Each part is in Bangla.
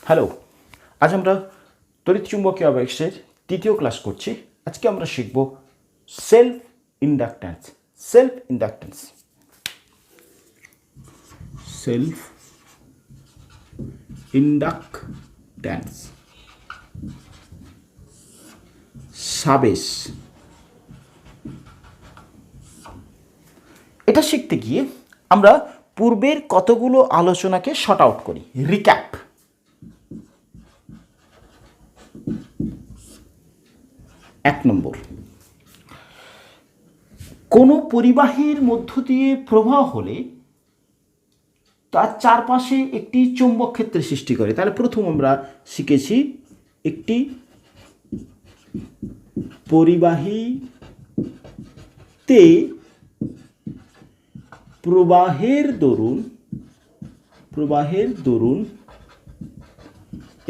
হ্যালো, আজ আমরা তড়িৎচুম্বকীয় আবেশের তৃতীয় ক্লাস করছি। আজকে আমরা শিখব self inductance. Self inductance, self inductance, সাবেশ। এটা শিখতে গিয়ে আমরা পূর্বের কতগুলো আলোচনাকে শর্ট আউট করি, রিক্যাপ। এক নম্বর, কোনো পরিবাহীর মধ্য দিয়ে প্রবাহ হলে তার চারপাশে একটি চৌম্বক ক্ষেত্রের সৃষ্টি করে। তাহলে প্রথম আমরা শিখেছি একটি পরিবাহীতে প্রবাহের দরুন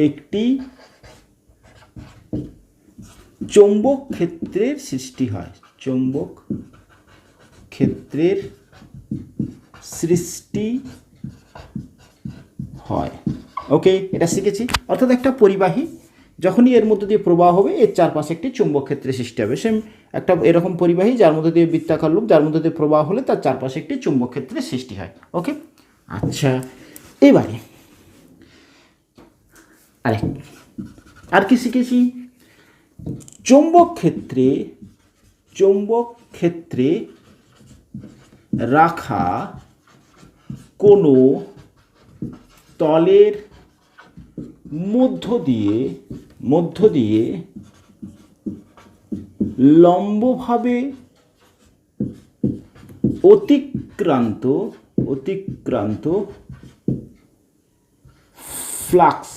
একটি চৌম্বক ক্ষেত্রের সৃষ্টি হয়। চৌম্বক ক্ষেত্রের সৃষ্টি হয়। ওকে, এটা শিখেছি। অর্থাৎ একটা পরিবাহী যখনই এর মধ্যে দিয়ে প্রবাহ হবে, এর চারপাশে একটি চৌম্বক ক্ষেত্রের সৃষ্টি হবে। সেম একটা এরকম পরিবাহী যার মধ্যে দিয়ে বৃত্তাকার লুপ, যার মধ্যে দিয়ে প্রবাহ হলে তার চারপাশে একটি চৌম্বক ক্ষেত্রের সৃষ্টি হয়। ওকে, আচ্ছা, এবারে আর কি শিখেছি? চৌম্বক ক্ষেত্রে রাখা কোনো তলের মধ্য দিয়ে লম্বভাবে অতিক্রান্ত ফ্লাক্স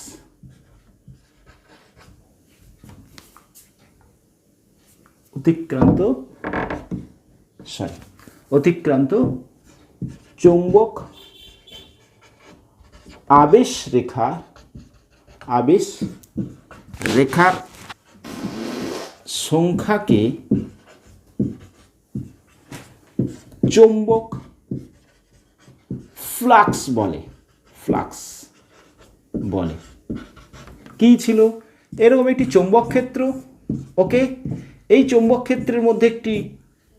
অতিক্রান্ত চৌম্বক আবেশ রেখার সংখ্যাকে চৌম্বক ফ্লাক্স বলে। কি ছিল? এরকম একটি চৌম্বক ক্ষেত্র। ওকে, এই চৌম্বক ক্ষেত্রের মধ্যে একটি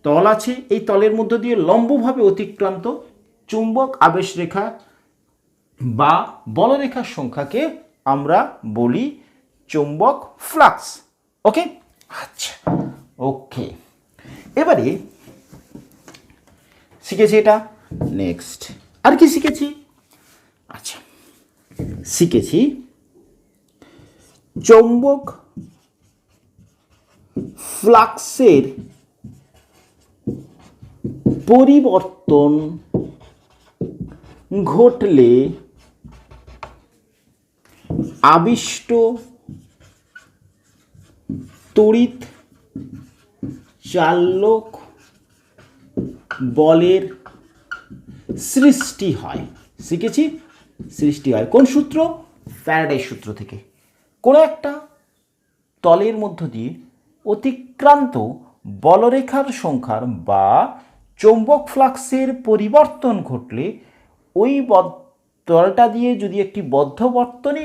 তল আছে। এই তলের মধ্য দিয়ে লম্বভাবে অতিক্রান্ত চৌম্বক আবেশ রেখা বা বলরেখার সংখ্যাকে আমরা বলি চৌম্বক ফ্লাক্স। ওকে, আচ্ছা, ওকে, এবারে শিখেছি এটা। নেক্সট আর কি শিখেছি? আচ্ছা, শিখেছি চৌম্বক ফ্লাক্সের পরিবর্তন ঘটলে আবিষ্ট তড়িৎ চালক বলের সৃষ্টি হয়। শিখেছি সৃষ্টি হয় কোন সূত্র? ফ্যারাডের সূত্র থেকে। কোনো একটা তলের মধ্য দিয়ে অতিক্রান্ত বলরেখার সংখ্যার বা চৌম্বক ফ্লাক্সের পরিবর্তন ঘটলে ওই তলটা দিয়ে যদি একটি বদ্ধ বর্তনী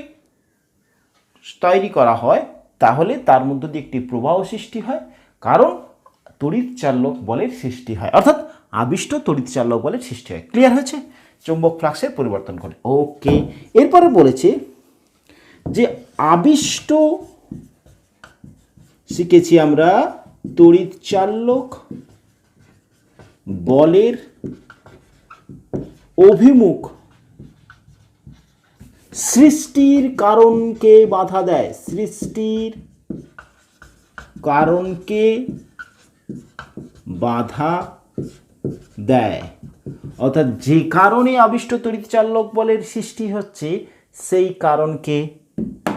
তৈরি করা হয়, তাহলে তার মধ্য দিয়ে একটি প্রবাহ সৃষ্টি হয়, কারণ তড়িৎ চালক বলের সৃষ্টি হয়, অর্থাৎ আবিষ্ট তড়িৎ চালক বলের সৃষ্টি হয়। ক্লিয়ার হয়েছে? চৌম্বক ফ্লাক্সের পরিবর্তন ঘটে। ওকে, এরপরে বলেছে যে আবিষ্ট, শিখেছি আমরা তড়িৎ চালক বলের অভিমুখ সৃষ্টির কারণকে বাধা দেয়। সৃষ্টির কারণকে বাধা দেয়, অর্থাৎ যে কারণে আবিষ্ট তড়িৎ চালক বলের সৃষ্টি হচ্ছে সেই কারণকে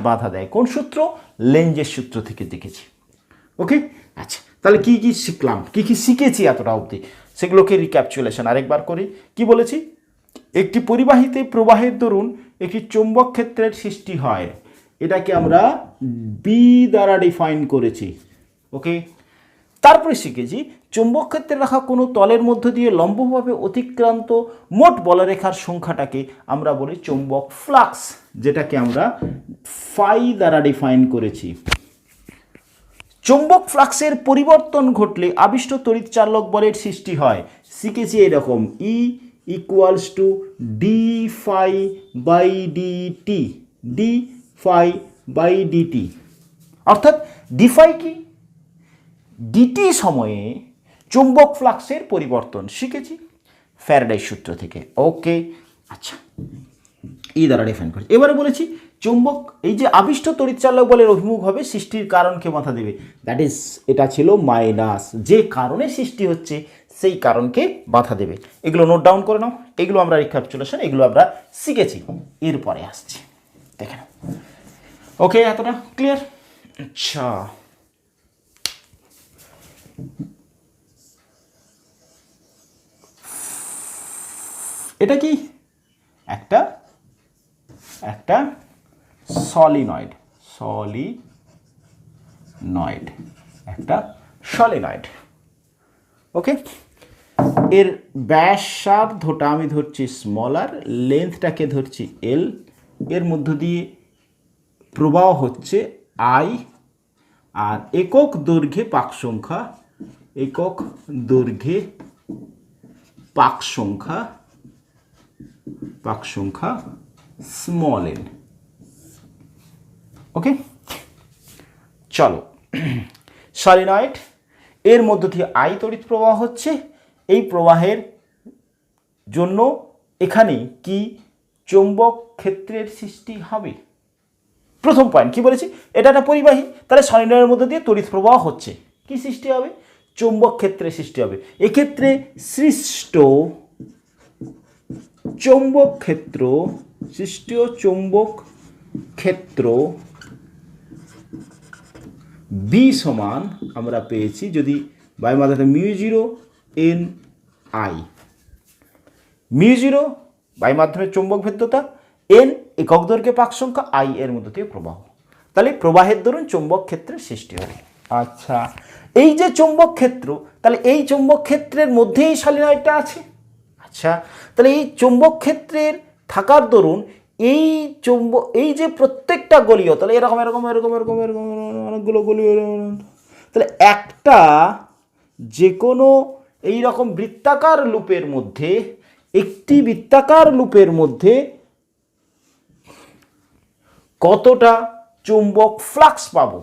বাধা দেয়। কোন সূত্র? লেঞ্জের সূত্র থেকে দেখেছি। ওকে, আচ্ছা, তাহলে কি কি শিখলাম, কি কি শিখেছি এতটা অবধি, সেগুলোকে রিক্যাপচুলেশন আরেকবার করি। কি বলেছি? একটি পরিবাহীতে প্রবাহের দরুন একটি চৌম্বক ক্ষেত্রের সৃষ্টি হয়। এটাকে আমরা বি দ্বারা ডিফাইন করেছি। ওকে, তারপরে শিখেছি চৌম্বক ক্ষেত্রে রাখা কোনো তলের মধ্য দিয়ে লম্বভাবে অতিক্রান্ত মোট বলরেখার সংখ্যাটাকে আমরা বলি চৌম্বক ফ্লাক্স, যেটাকে আমরা ফাই দ্বারা ডিফাইন করেছি। চৌম্বক ফ্লাক্সের পরিবর্তন ঘটলে আবিষ্ট তড়িৎচালক বলের সৃষ্টি হয়। শিখেছি এরকম E equals to D phi by D T, D phi by D T, অর্থাৎ ডি ফাই কি, ডিটি সময়ে চৌম্বক ফ্লাক্সের পরিবর্তন শিখেছি ফ্যারাডের সূত্র থেকে। ওকে, আচ্ছা, এই দ্বারা ডিফাইন করেছি। এবারে বলেছি চৌম্বক, এই যে আবিষ্ট তড়িৎচালক বলের অভিমুখ হবে সৃষ্টির কারণকে মাথা দেবে, দ্যাট ইজ এটা ছিল মাইনাস, যে কারণে সৃষ্টি হচ্ছে সেই কারণকে বাধা দেবে। এগুলো নোট ডাউন করে নাও, এগুলো আমরা রিক্যাপিচুলেশন, এগুলো আমরা শিখেছি। এরপরে আসছি, দেখে নাও। ওকে, এতটা ক্লিয়ার? আচ্ছা, এটা কি একটা একটা সলিনয়েড, একটা সলিনয়েড। ওকে, এর ব্যাসার্ধটা আমি ধরছি স্মলার, লেন্থটাকে ধরছি এল, এর মধ্য দিয়ে প্রবাহ হচ্ছে আই, আর একক দৈর্ঘ্যে পাক সংখ্যা, একক দৈর্ঘ্যে পাক সংখ্যা স্মল এন। ওকে, চলো, সলিনয়েড, এর মধ্য দিয়ে আই তড়িৎ প্রবাহ হচ্ছে, এই প্রবাহের জন্য এখানে কি চৌম্বক ক্ষেত্রের সৃষ্টি হবে। প্রথম পয়েন্ট কি বলেছি, এটা একটা পরিবাহী, তাহলে সলিনয়েডের মধ্য দিয়ে তড়িৎ প্রবাহ হচ্ছে, কি সৃষ্টি হবে, চৌম্বক ক্ষেত্রের সৃষ্টি হবে। এক্ষেত্রে সৃষ্ট চৌম্বক ক্ষেত্র বি সমান আমরা পেয়েছি, যদি বাই মাত্রাতে মিউ0 এন আই, মিউ0 বাই মাধ্যমে চৌম্বক ভেদ্যতা, এন একক দৈর্ঘ্যে পাক সংখ্যা, আই এর মধ্য দিয়ে প্রবাহ, তাহলে প্রবাহের দরুন চৌম্বক ক্ষেত্রের সৃষ্টি হবে। আচ্ছা, এই যে চৌম্বক ক্ষেত্র, তাহলে এই চৌম্বক ক্ষেত্রের মধ্যেই সলিনয়েডটা আছে। আচ্ছা, তাহলে এই চৌম্বক ক্ষেত্রের থাকার দরুন এই যে প্রত্যেকটা গলীয়, তাহলে এরকম এরকম এরকম এরকম এরকম অনেকগুলো গলীয়, তাহলে একটা যে কোনো এইরকম বৃত্তাকার লুপের মধ্যে, একটি বৃত্তাকার লুপের মধ্যে কতটা চৌম্বক ফ্লাক্স পাবো।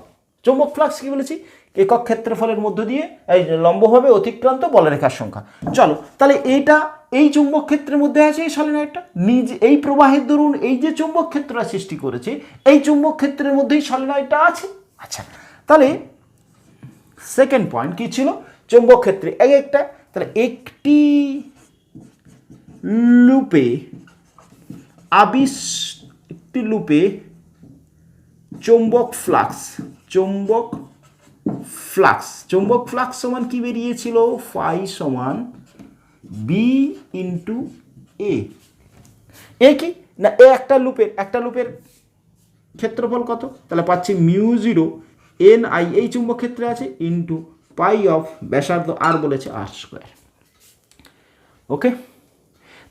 চৌম্বক ফ্লাক্স কি বলেছি, একক ক্ষেত্রফলের মধ্য দিয়ে এই লম্বভাবে অতিক্রান্ত বলরেখার সংখ্যা। চলো, তাহলে এই চৌম্বক ক্ষেত্রের মধ্যে আছে এই সলিনয়েডটা, নিজে এই প্রবাহের দরুন এই যে চৌম্বক ক্ষেত্রটা সৃষ্টি করেছে, এই চৌম্বক ক্ষেত্রের মধ্যেই সলিনয়েডটা আছে। আচ্ছা, তাহলে সেকেন্ড পয়েন্ট কি ছিল, চৌম্বক ক্ষেত্রে একটা, তাহলে একটি লুপে চৌম্বক ফ্লাক্স সমান কি বেরিয়েছিল, ফাই সমান বি ইন্টু এ। কি না, একটা লুপের ক্ষেত্রফল কত, তাহলে পাচ্ছি মিউ0 এন আই, এই চৌম্বক ক্ষেত্রে আছে, ইন্টু পাই অফ ব্যাসার্ধ আর বলেছে আর স্কোয়ার। ওকে,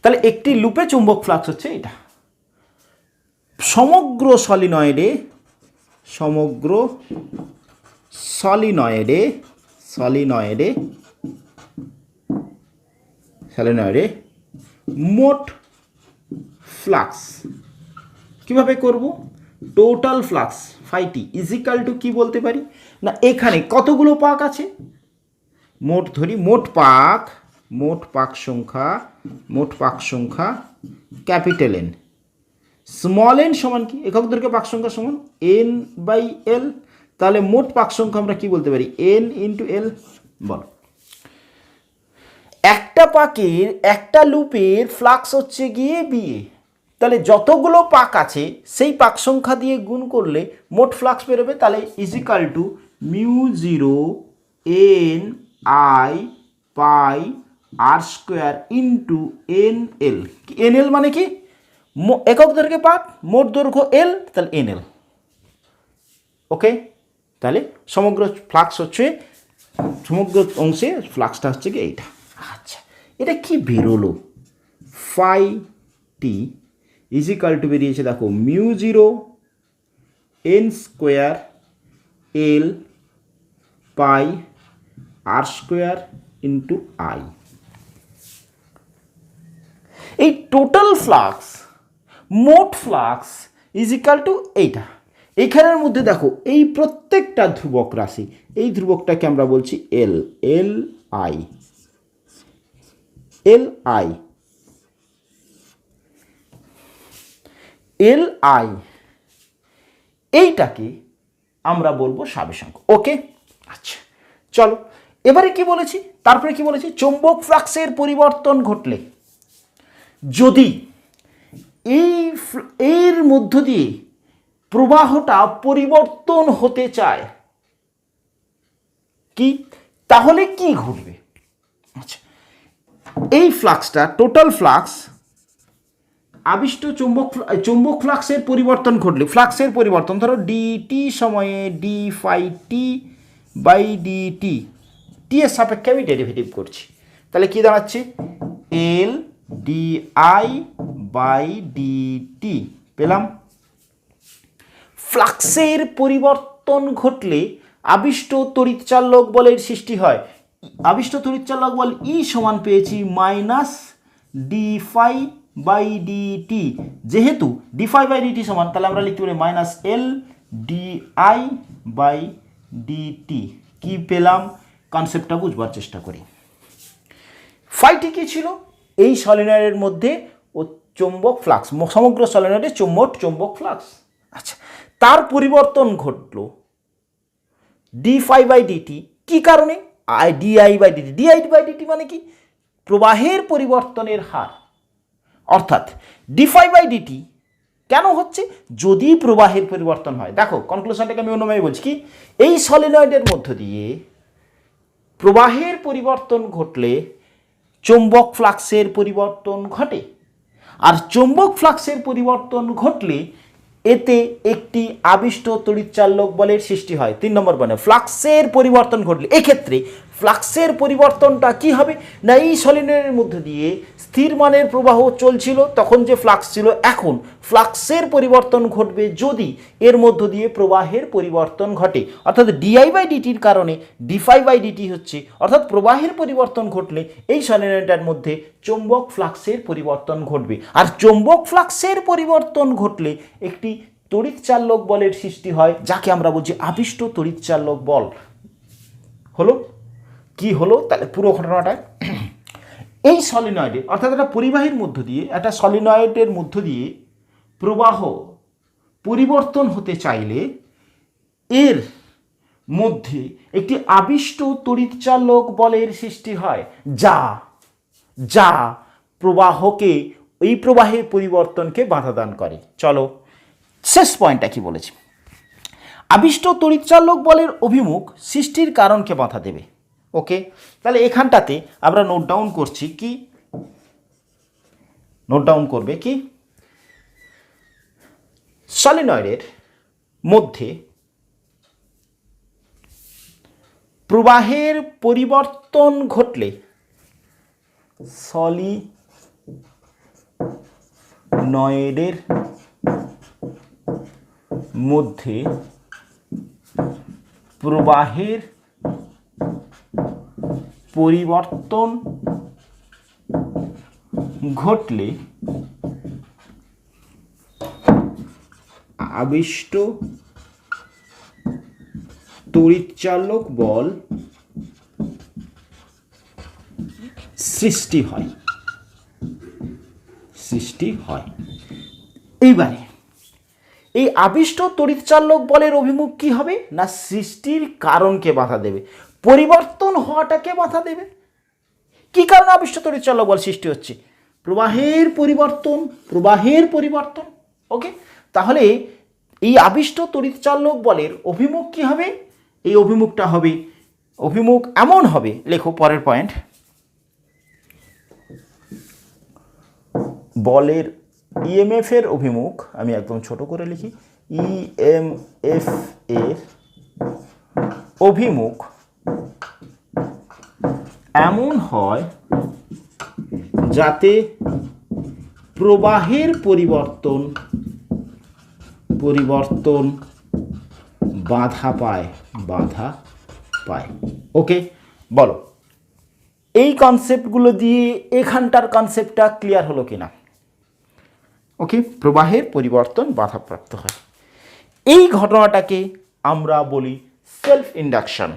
তাহলে একটি লুপে চৌম্বক ফ্লাক্স হচ্ছে এটা। সমগ্র সলিনয়েডে মোট ফ্লাক্স কিভাবে করব, টোটাল ফ্লাক্স ফাইটি ইজিক্যাল টু কি বলতে পারি না, এখানে কতগুলো পাক আছে, মোট ধরি, মোট পাক সংখ্যা ক্যাপিটাল এন, স্মল এন সমান কি, একক দৈর্ঘ্যে পাক সংখ্যা সমান এন বাই এল, তাহলে মোট পাক সংখ্যা আমরা কি বলতে পারি, এন ইন্টু এল। বল, একটা লুপের ফ্লাক্স হচ্ছে গিয়ে বিএ, তাহলে যতগুলো পাক আছে সেই পাক সংখ্যা দিয়ে গুণ করলে মোট ফ্লাক্স বেরোবে, তাহলে ইজিক্যাল টু মিউ0 N I pi R square into N L. N L মানে কি, একক দৈর্ঘ্যে পাক, মোট দৈর্ঘ্য এল, তাহলে এন এল। ওকে, তাহলে সমগ্র ফ্লাক্স হচ্ছে সমগ্র অংশে ফ্লাক্সটা হচ্ছে কি এইটা। আচ্ছা, এটা কি বেরোলো? ফাই টি ইজিক্যাল টু বেরিয়েছে দেখো mu zero N square L pi R square into I. এই টোটাল ফ্লাক্স, মোট ফ্লাক্স ইজিক্যাল টু এইটা। এইখানের মধ্যে দেখো এই প্রত্যেকটা ধ্রুবক রাশি, এই ধ্রুবকটাকে আমরা বলছি L, L I, L I, L I, এইটাকে আমরা বলবো স্বাবেশাঙ্ক। ওকে, আচ্ছা চলো এবারে কি বলেছি, তারপরে কি বলেছি, চৌম্বক ফ্লাক্সের পরিবর্তন ঘটলে যদি এর মধ্য দিয়ে প্রবাহটা পরিবর্তন হতে চায় কি, তাহলে কি ঘটবে? আচ্ছা, এই ফ্লাক্সটা টোটাল ফ্লাক্স আবিষ্ট চৌম্বক ফ্লাক্সের পরিবর্তন ঘটলে, ফ্লাক্সের পরিবর্তন ধরো ডিটি সময়ে d phi T by dt, t এর সাপেক্ষে আমি ডেরিভেটিভ করছি, তাহলে কি দাঁড়াচ্ছে L D I by dt পেলাম। ফ্লাক্সের পরিবর্তন ঘটলে আবিষ্ট তড়িৎচালক বলের সৃষ্টি হয়। আবিষ্ট তড়িৎচালক বল ই সমান পেয়েছি minus D phi by D T, যেহেতু ডি ফাই বাই ডিটি সমান, তাহলে আমরা লিখতে পারি minus L D I by D T. কি পেলাম? কনসেপ্টটা বুঝবার চেষ্টা করি। ফাইটি কি ছিল? এই সলিনয়েডের মধ্যে ও চৌম্বক ফ্লাক্স, সমগ্র সলিনয়েডে মোট চৌম্বক ফ্লাক্স। আচ্ছা, তার পরিবর্তন ঘটলো ডি ফাই বাই ডিটি, কি কারণে? D I by D T. D I by DT মানে কি? প্রবাহের পরিবর্তনের হার, অর্থাৎ ডি ফাই বাই ডিটি কেন হচ্ছে? যদি প্রবাহের পরিবর্তন হয়। দেখো কনক্লুশনটাকে আমি অন্যভাবে বলছি কি, এই সলিনয়েডের মধ্য দিয়ে প্রবাহের পরিবর্তন ঘটলে চৌম্বক ফ্লাক্সের পরিবর্তন ঘটে, আর চৌম্বক ফ্লাক্সের পরিবর্তন ঘটলে এতে একটি আবিষ্ট তড়িৎচালক বলের সৃষ্টি হয়। 3 নম্বর পয়েন্ট, ফ্লাক্সের পরিবর্তন ঘটলে এক্ষেত্রে ফ্লাক্সের পরিবর্তনটা কি হবে না, এই সলিনয়েডের মধ্যে দিয়ে স্থির মানের প্রবাহ চলছিল, তখন যে ফ্লাক্স ছিল, এখন ফ্লাক্সের পরিবর্তন ঘটবে যদি এর মধ্য দিয়ে প্রবাহের পরিবর্তন ঘটে, অর্থাৎ ডিআই বাই ডিটির কারণে ডিফাই বাই ডিটি হচ্ছে, অর্থাৎ প্রবাহের পরিবর্তন ঘটলে এই সলিনয়েডটার মধ্যে চৌম্বক ফ্লাক্সের পরিবর্তন ঘটবে, আর চৌম্বক ফ্লাক্সের পরিবর্তন ঘটলে একটি তড়িৎচালক বলের সৃষ্টি হয়, যাকে আমরা বলছি আবিষ্ট তড়িৎচালক বল। হলো কি হলো? তাহলে পুরো ঘটনাটা, এই সলিনয়েডে অর্থাৎ একটা পরিবাহীর মধ্য দিয়ে, একটা সলিনয়েডের মধ্য দিয়ে প্রবাহ পরিবর্তন হতে চাইলে এর মধ্যে একটি আবিষ্ট তড়িৎচালক বলের সৃষ্টি হয়, যা প্রবাহকে, এই প্রবাহের পরিবর্তনকে বাধা দান করে। চলো শেষ পয়েন্টটা কি বলেছি, আবিষ্ট তড়িৎচালক বলের অভিমুখ সৃষ্টির কারণকে বাধা দেবে। ওকে, তাহলে এখানটাতে আমরা নোট ডাউন করছি কি, নোট ডাউন করবে কি, সলিনয়েডের মধ্যে প্রবাহের পরিবর্তন ঘটলে, সলিনয়েডের মধ্যে প্রবাহের পরিবর্তন ঘটলে আবিষ্ট তড়িৎচালক বল সৃষ্টি হয়। এইবারে এই আবিষ্ট তড়িৎচালক বলের অভিমুখ কি হবে না, সৃষ্টির কারণকে বাধা দেবে, পরিবর্তন হওয়াটাকে বাধা দেবে। কি কারণে আবিষ্ট তড়িৎচালক বল সৃষ্টি হচ্ছে? প্রবাহের পরিবর্তন। ওকে, তাহলে এই আবিষ্ট তড়িৎচালক বলের অভিমুখ কি হবে? এই অভিমুখটা হবে, অভিমুখ এমন হবে, লেখো পরের পয়েন্ট, বলের ইএমএফ এর অভিমুখ, আমি একদম ছোট করে লিখি, ইএমএফ এর অভিমুখ এমন হয় যাতে প্রবাহের পরিবর্তন বাধা পায়। ওকে, বলো এই কনসেপ্টগুলো দিয়ে এখানটার কনসেপ্টটা ক্লিয়ার হলো কিনা? ওকে, প্রবাহের পরিবর্তন বাধাপ্রাপ্ত হয়। এই ঘটনাটাকে আমরা বলি সেলফ ইন্ডাকশন।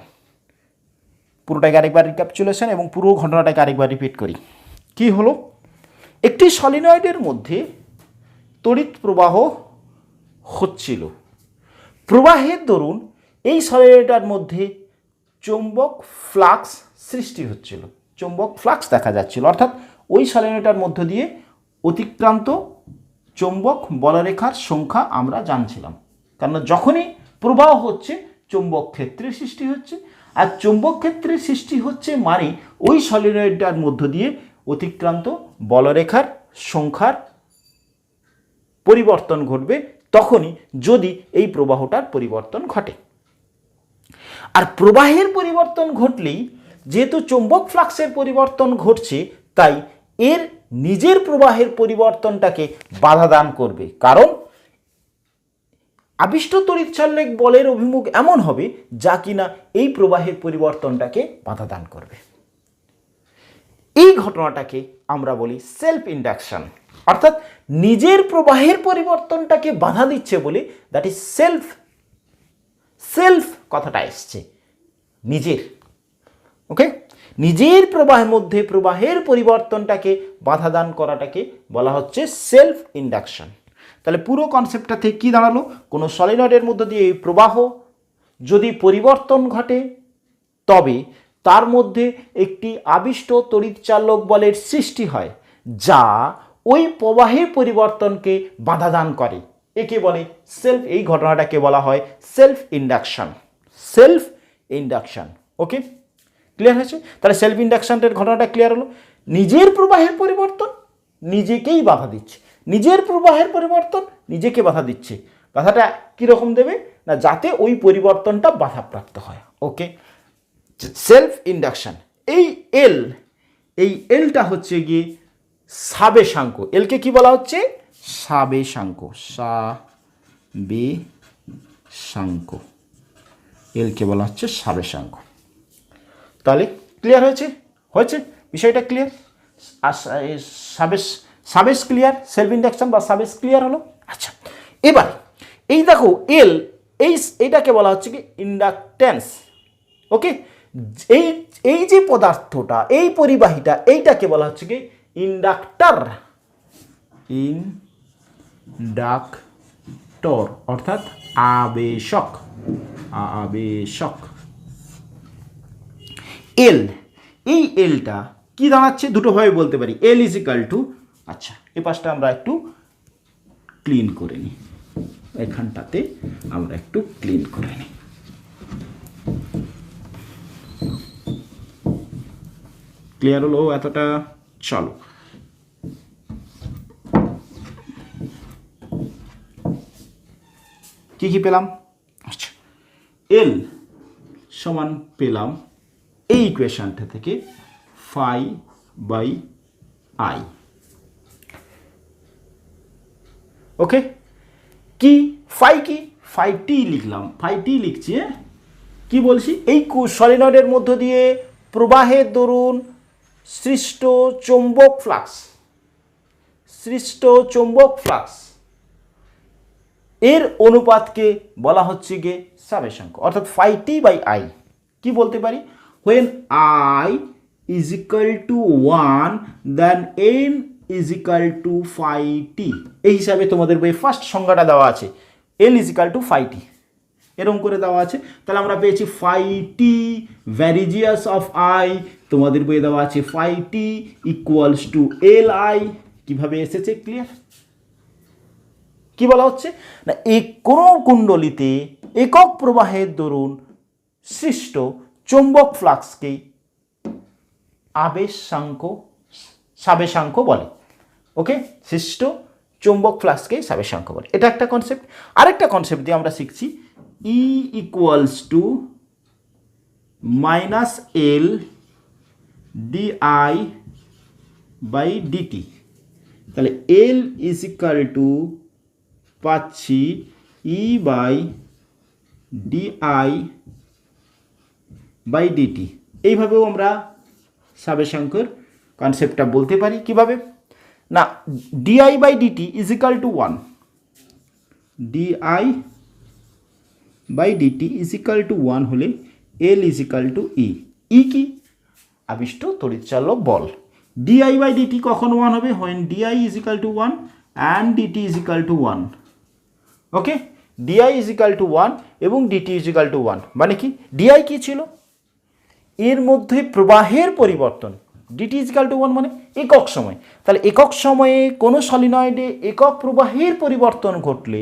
পুরোটাকে আরেকবার রিক্যাপচুলেশন এবং পুরো ঘটনাটাকে আরেকবার রিপিট করি। কি হলো? একটি সলিনয়েডের মধ্যে তড়িৎ প্রবাহ হচ্ছিল। প্রবাহের দরুন এই সলিনয়েডের মধ্যে চৌম্বক ফ্লাক্স সৃষ্টি হচ্ছিল, চৌম্বক ফ্লাক্স দেখা যাচ্ছিল, অর্থাৎ ওই সলিনয়েডের মধ্য দিয়ে অতিক্রান্ত চৌম্বক বলরেখার সংখ্যা আমরা জানছিলাম। কারণ যখনই প্রবাহ হচ্ছে চৌম্বক ক্ষেত্রের সৃষ্টি হচ্ছে, আর চৌম্বক ক্ষেত্রের সৃষ্টি হচ্ছে মানে ওই সলিনয়েডটার মধ্য দিয়ে অতিক্রান্ত বলরেখার সংখ্যার পরিবর্তন ঘটবে তখনই, যদি এই প্রবাহটার পরিবর্তন ঘটে। আর প্রবাহের পরিবর্তন ঘটলেই যেহেতু চৌম্বক ফ্লাক্সের পরিবর্তন ঘটছে, তাই এর নিজের প্রবাহের পরিবর্তনটাকে বাধা দান করবে, কারণ আবিষ্ট তড়িৎচালক বলের অভিমুখ এমন হবে যা কিনা এই প্রবাহের পরিবর্তনটাকে বাধা দান করবে। এই ঘটনাটাকে আমরা বলি সেলফ ইন্ডাকশন, অর্থাৎ নিজের প্রবাহের পরিবর্তনটাকে বাধা দিচ্ছে বলে দ্যাট ইজ সেলফ কথাটা এসছে নিজের। ওকে, নিজের প্রবাহের মধ্যে প্রবাহের পরিবর্তনটাকে বাধা দান করাটাকে বলা হচ্ছে সেলফ ইন্ডাকশন। তাহলে পুরো কনসেপ্টটা থেকে কী দাঁড়ালো? কোনো সলিনয়েডের মধ্য দিয়ে এই প্রবাহ যদি পরিবর্তন ঘটে তবে তার মধ্যে একটি আবিষ্ট তড়িৎচালক বলের সৃষ্টি হয় যা ওই প্রবাহের পরিবর্তনকে বাধা দান করে। একে বলে সেলফ, এই ঘটনাটাকে বলা হয় সেলফ ইন্ডাকশন। ওকে, ক্লিয়ার হয়েছে? তাহলে সেলফ ইন্ডাকশনের ঘটনাটা ক্লিয়ার হলো। নিজের প্রবাহের পরিবর্তন নিজেকেই বাধা দিচ্ছে, নিজের প্রবাহের পরিবর্তন নিজেকে বাধা দিচ্ছে। বাধাটা কীরকম দেবে না, যাতে ওই পরিবর্তনটা বাধাপ্রাপ্ত হয়। ওকে, সেলফ ইন্ডাকশন। এই এলটা হচ্ছে গিয়ে সাবেশাঙ্ক। এলকে কি বলা হচ্ছে? সাবেশাঙ্ক। এলকে বলা হচ্ছে সাবেশাঙ্ক। তাহলে ক্লিয়ার হয়েছে বিষয়টা ক্লিয়ার? আর সাবেশ ক্লিয়ার, সেলফ ইন্ডাকশন বা সাবেশ ক্লিয়ার হলো। আচ্ছা, এবার এই দেখো এইটাকে বলা হচ্ছে কি ইন্ডাকটেন্স। ওকে, এই যে পদার্থটা, এই পরিবাহীটা, এইটাকে বলা হচ্ছে কি ইন্ডাক্টর অর্থাৎ আবেশক। এই এলটা কি দাঁড়াচ্ছে? দুটোভাবে বলতে পারি। এল ইজ ইকাল টু, আচ্ছা এ পাশটা আমরা একটু ক্লিন করে নিই, এখানটাতে আমরা একটু ক্লিন করে নিই। ক্লিয়ার হলো এতটা? চলো, কি পেলাম? আচ্ছা, এল সমান পেলাম এই ইকুয়েশনটা থেকে ফাই বাই আই। ওকে, কি ফাই টি লিখলাম, ফাই টি লিখছি। কি বলছি? এই সলিনয়েডের মধ্য দিয়ে প্রবাহের দরুন সৃষ্ট চৌম্বক ফ্লাক্স এর অনুপাতকে বলা হচ্ছে গিয়ে সাবেশাঙ্ক, অর্থাৎ ফাই টি বাই আই। কি বলতে পারি? when I is equal to 1 then n is equal to phi t। এই হিসাবে তোমাদের বইয়ে ফার্স্ট সংজ্ঞাটা দেওয়া আছে, n is equal to phi t, এরকম করে দেওয়া আছে। তাহলে আমরা পেয়েছি phi t varies as of i, তোমাদের বইয়ে দেওয়া আছে phi t equals to li। কিভাবে এসেছে? ক্লিয়ার? কি বলা হচ্ছে না, কোনো কুণ্ডলিতে একক প্রবাহের দরুন সৃষ্ট চৌম্বক ফ্লাক্সকেই সাবেশাঙ্ক বলে। ওকে, সৃষ্ট চৌম্বক ফ্লাক্সকেই সাবেশাঙ্ক বলে। এটা একটা কনসেপ্ট। আরেকটা কনসেপ্ট দিয়ে আমরা শিখছি E equals to minus L DI by D T. তাহলে এল ইজ ইকাল টু পাচ্ছি E by D I by D T. এইভাবেও আমরা সাবেশাঙ্কর কনসেপ্টটা বলতে পারি। কিভাবে না, D I by DT is equal to 1, D I by DT is equal to 1 হলে L is equal to E. E কি? আবিষ্ট তড়িৎচালক বল। ডিআই বাই ডিটি কখন 1 হবে? When D I is equal to 1 and DT is equal to 1। Okay, D I is equal to 1 এবং ডিটি ইজ ইকাল টু 1। মানে কি? ডিআই কি ছিল? এর মধ্যে প্রবাহের পরিবর্তন। ডিটি ইজ ইকাল টু 1 মানে একক সময়। তাহলে একক সময়ে কোনো সলিনয়েডে একক প্রবাহের পরিবর্তন ঘটলে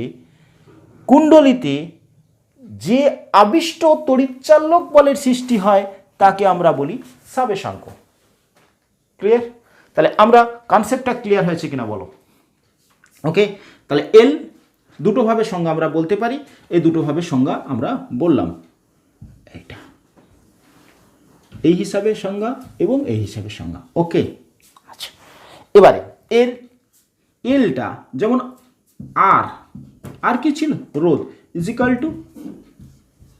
কুণ্ডলিতে যে আবিষ্ট তড়িৎচালক বলের সৃষ্টি হয় তাকে আমরা বলি সাবেশাঙ্ক। ক্লিয়ার? তাহলে আমরা কনসেপ্টটা ক্লিয়ার হয়েছে কিনা বলো। ওকে, তাহলে এল দুটোভাবে সংজ্ঞা আমরা বলতে পারি। এই দুটোভাবে সংজ্ঞা আমরা বললাম, এইটা এই হিসাবে সংজ্ঞা এবং এই হিসাবে সংজ্ঞা। ওকে, আচ্ছা, এবারে এর এলটা যেমন আর কি ছিল? রোধ is equal to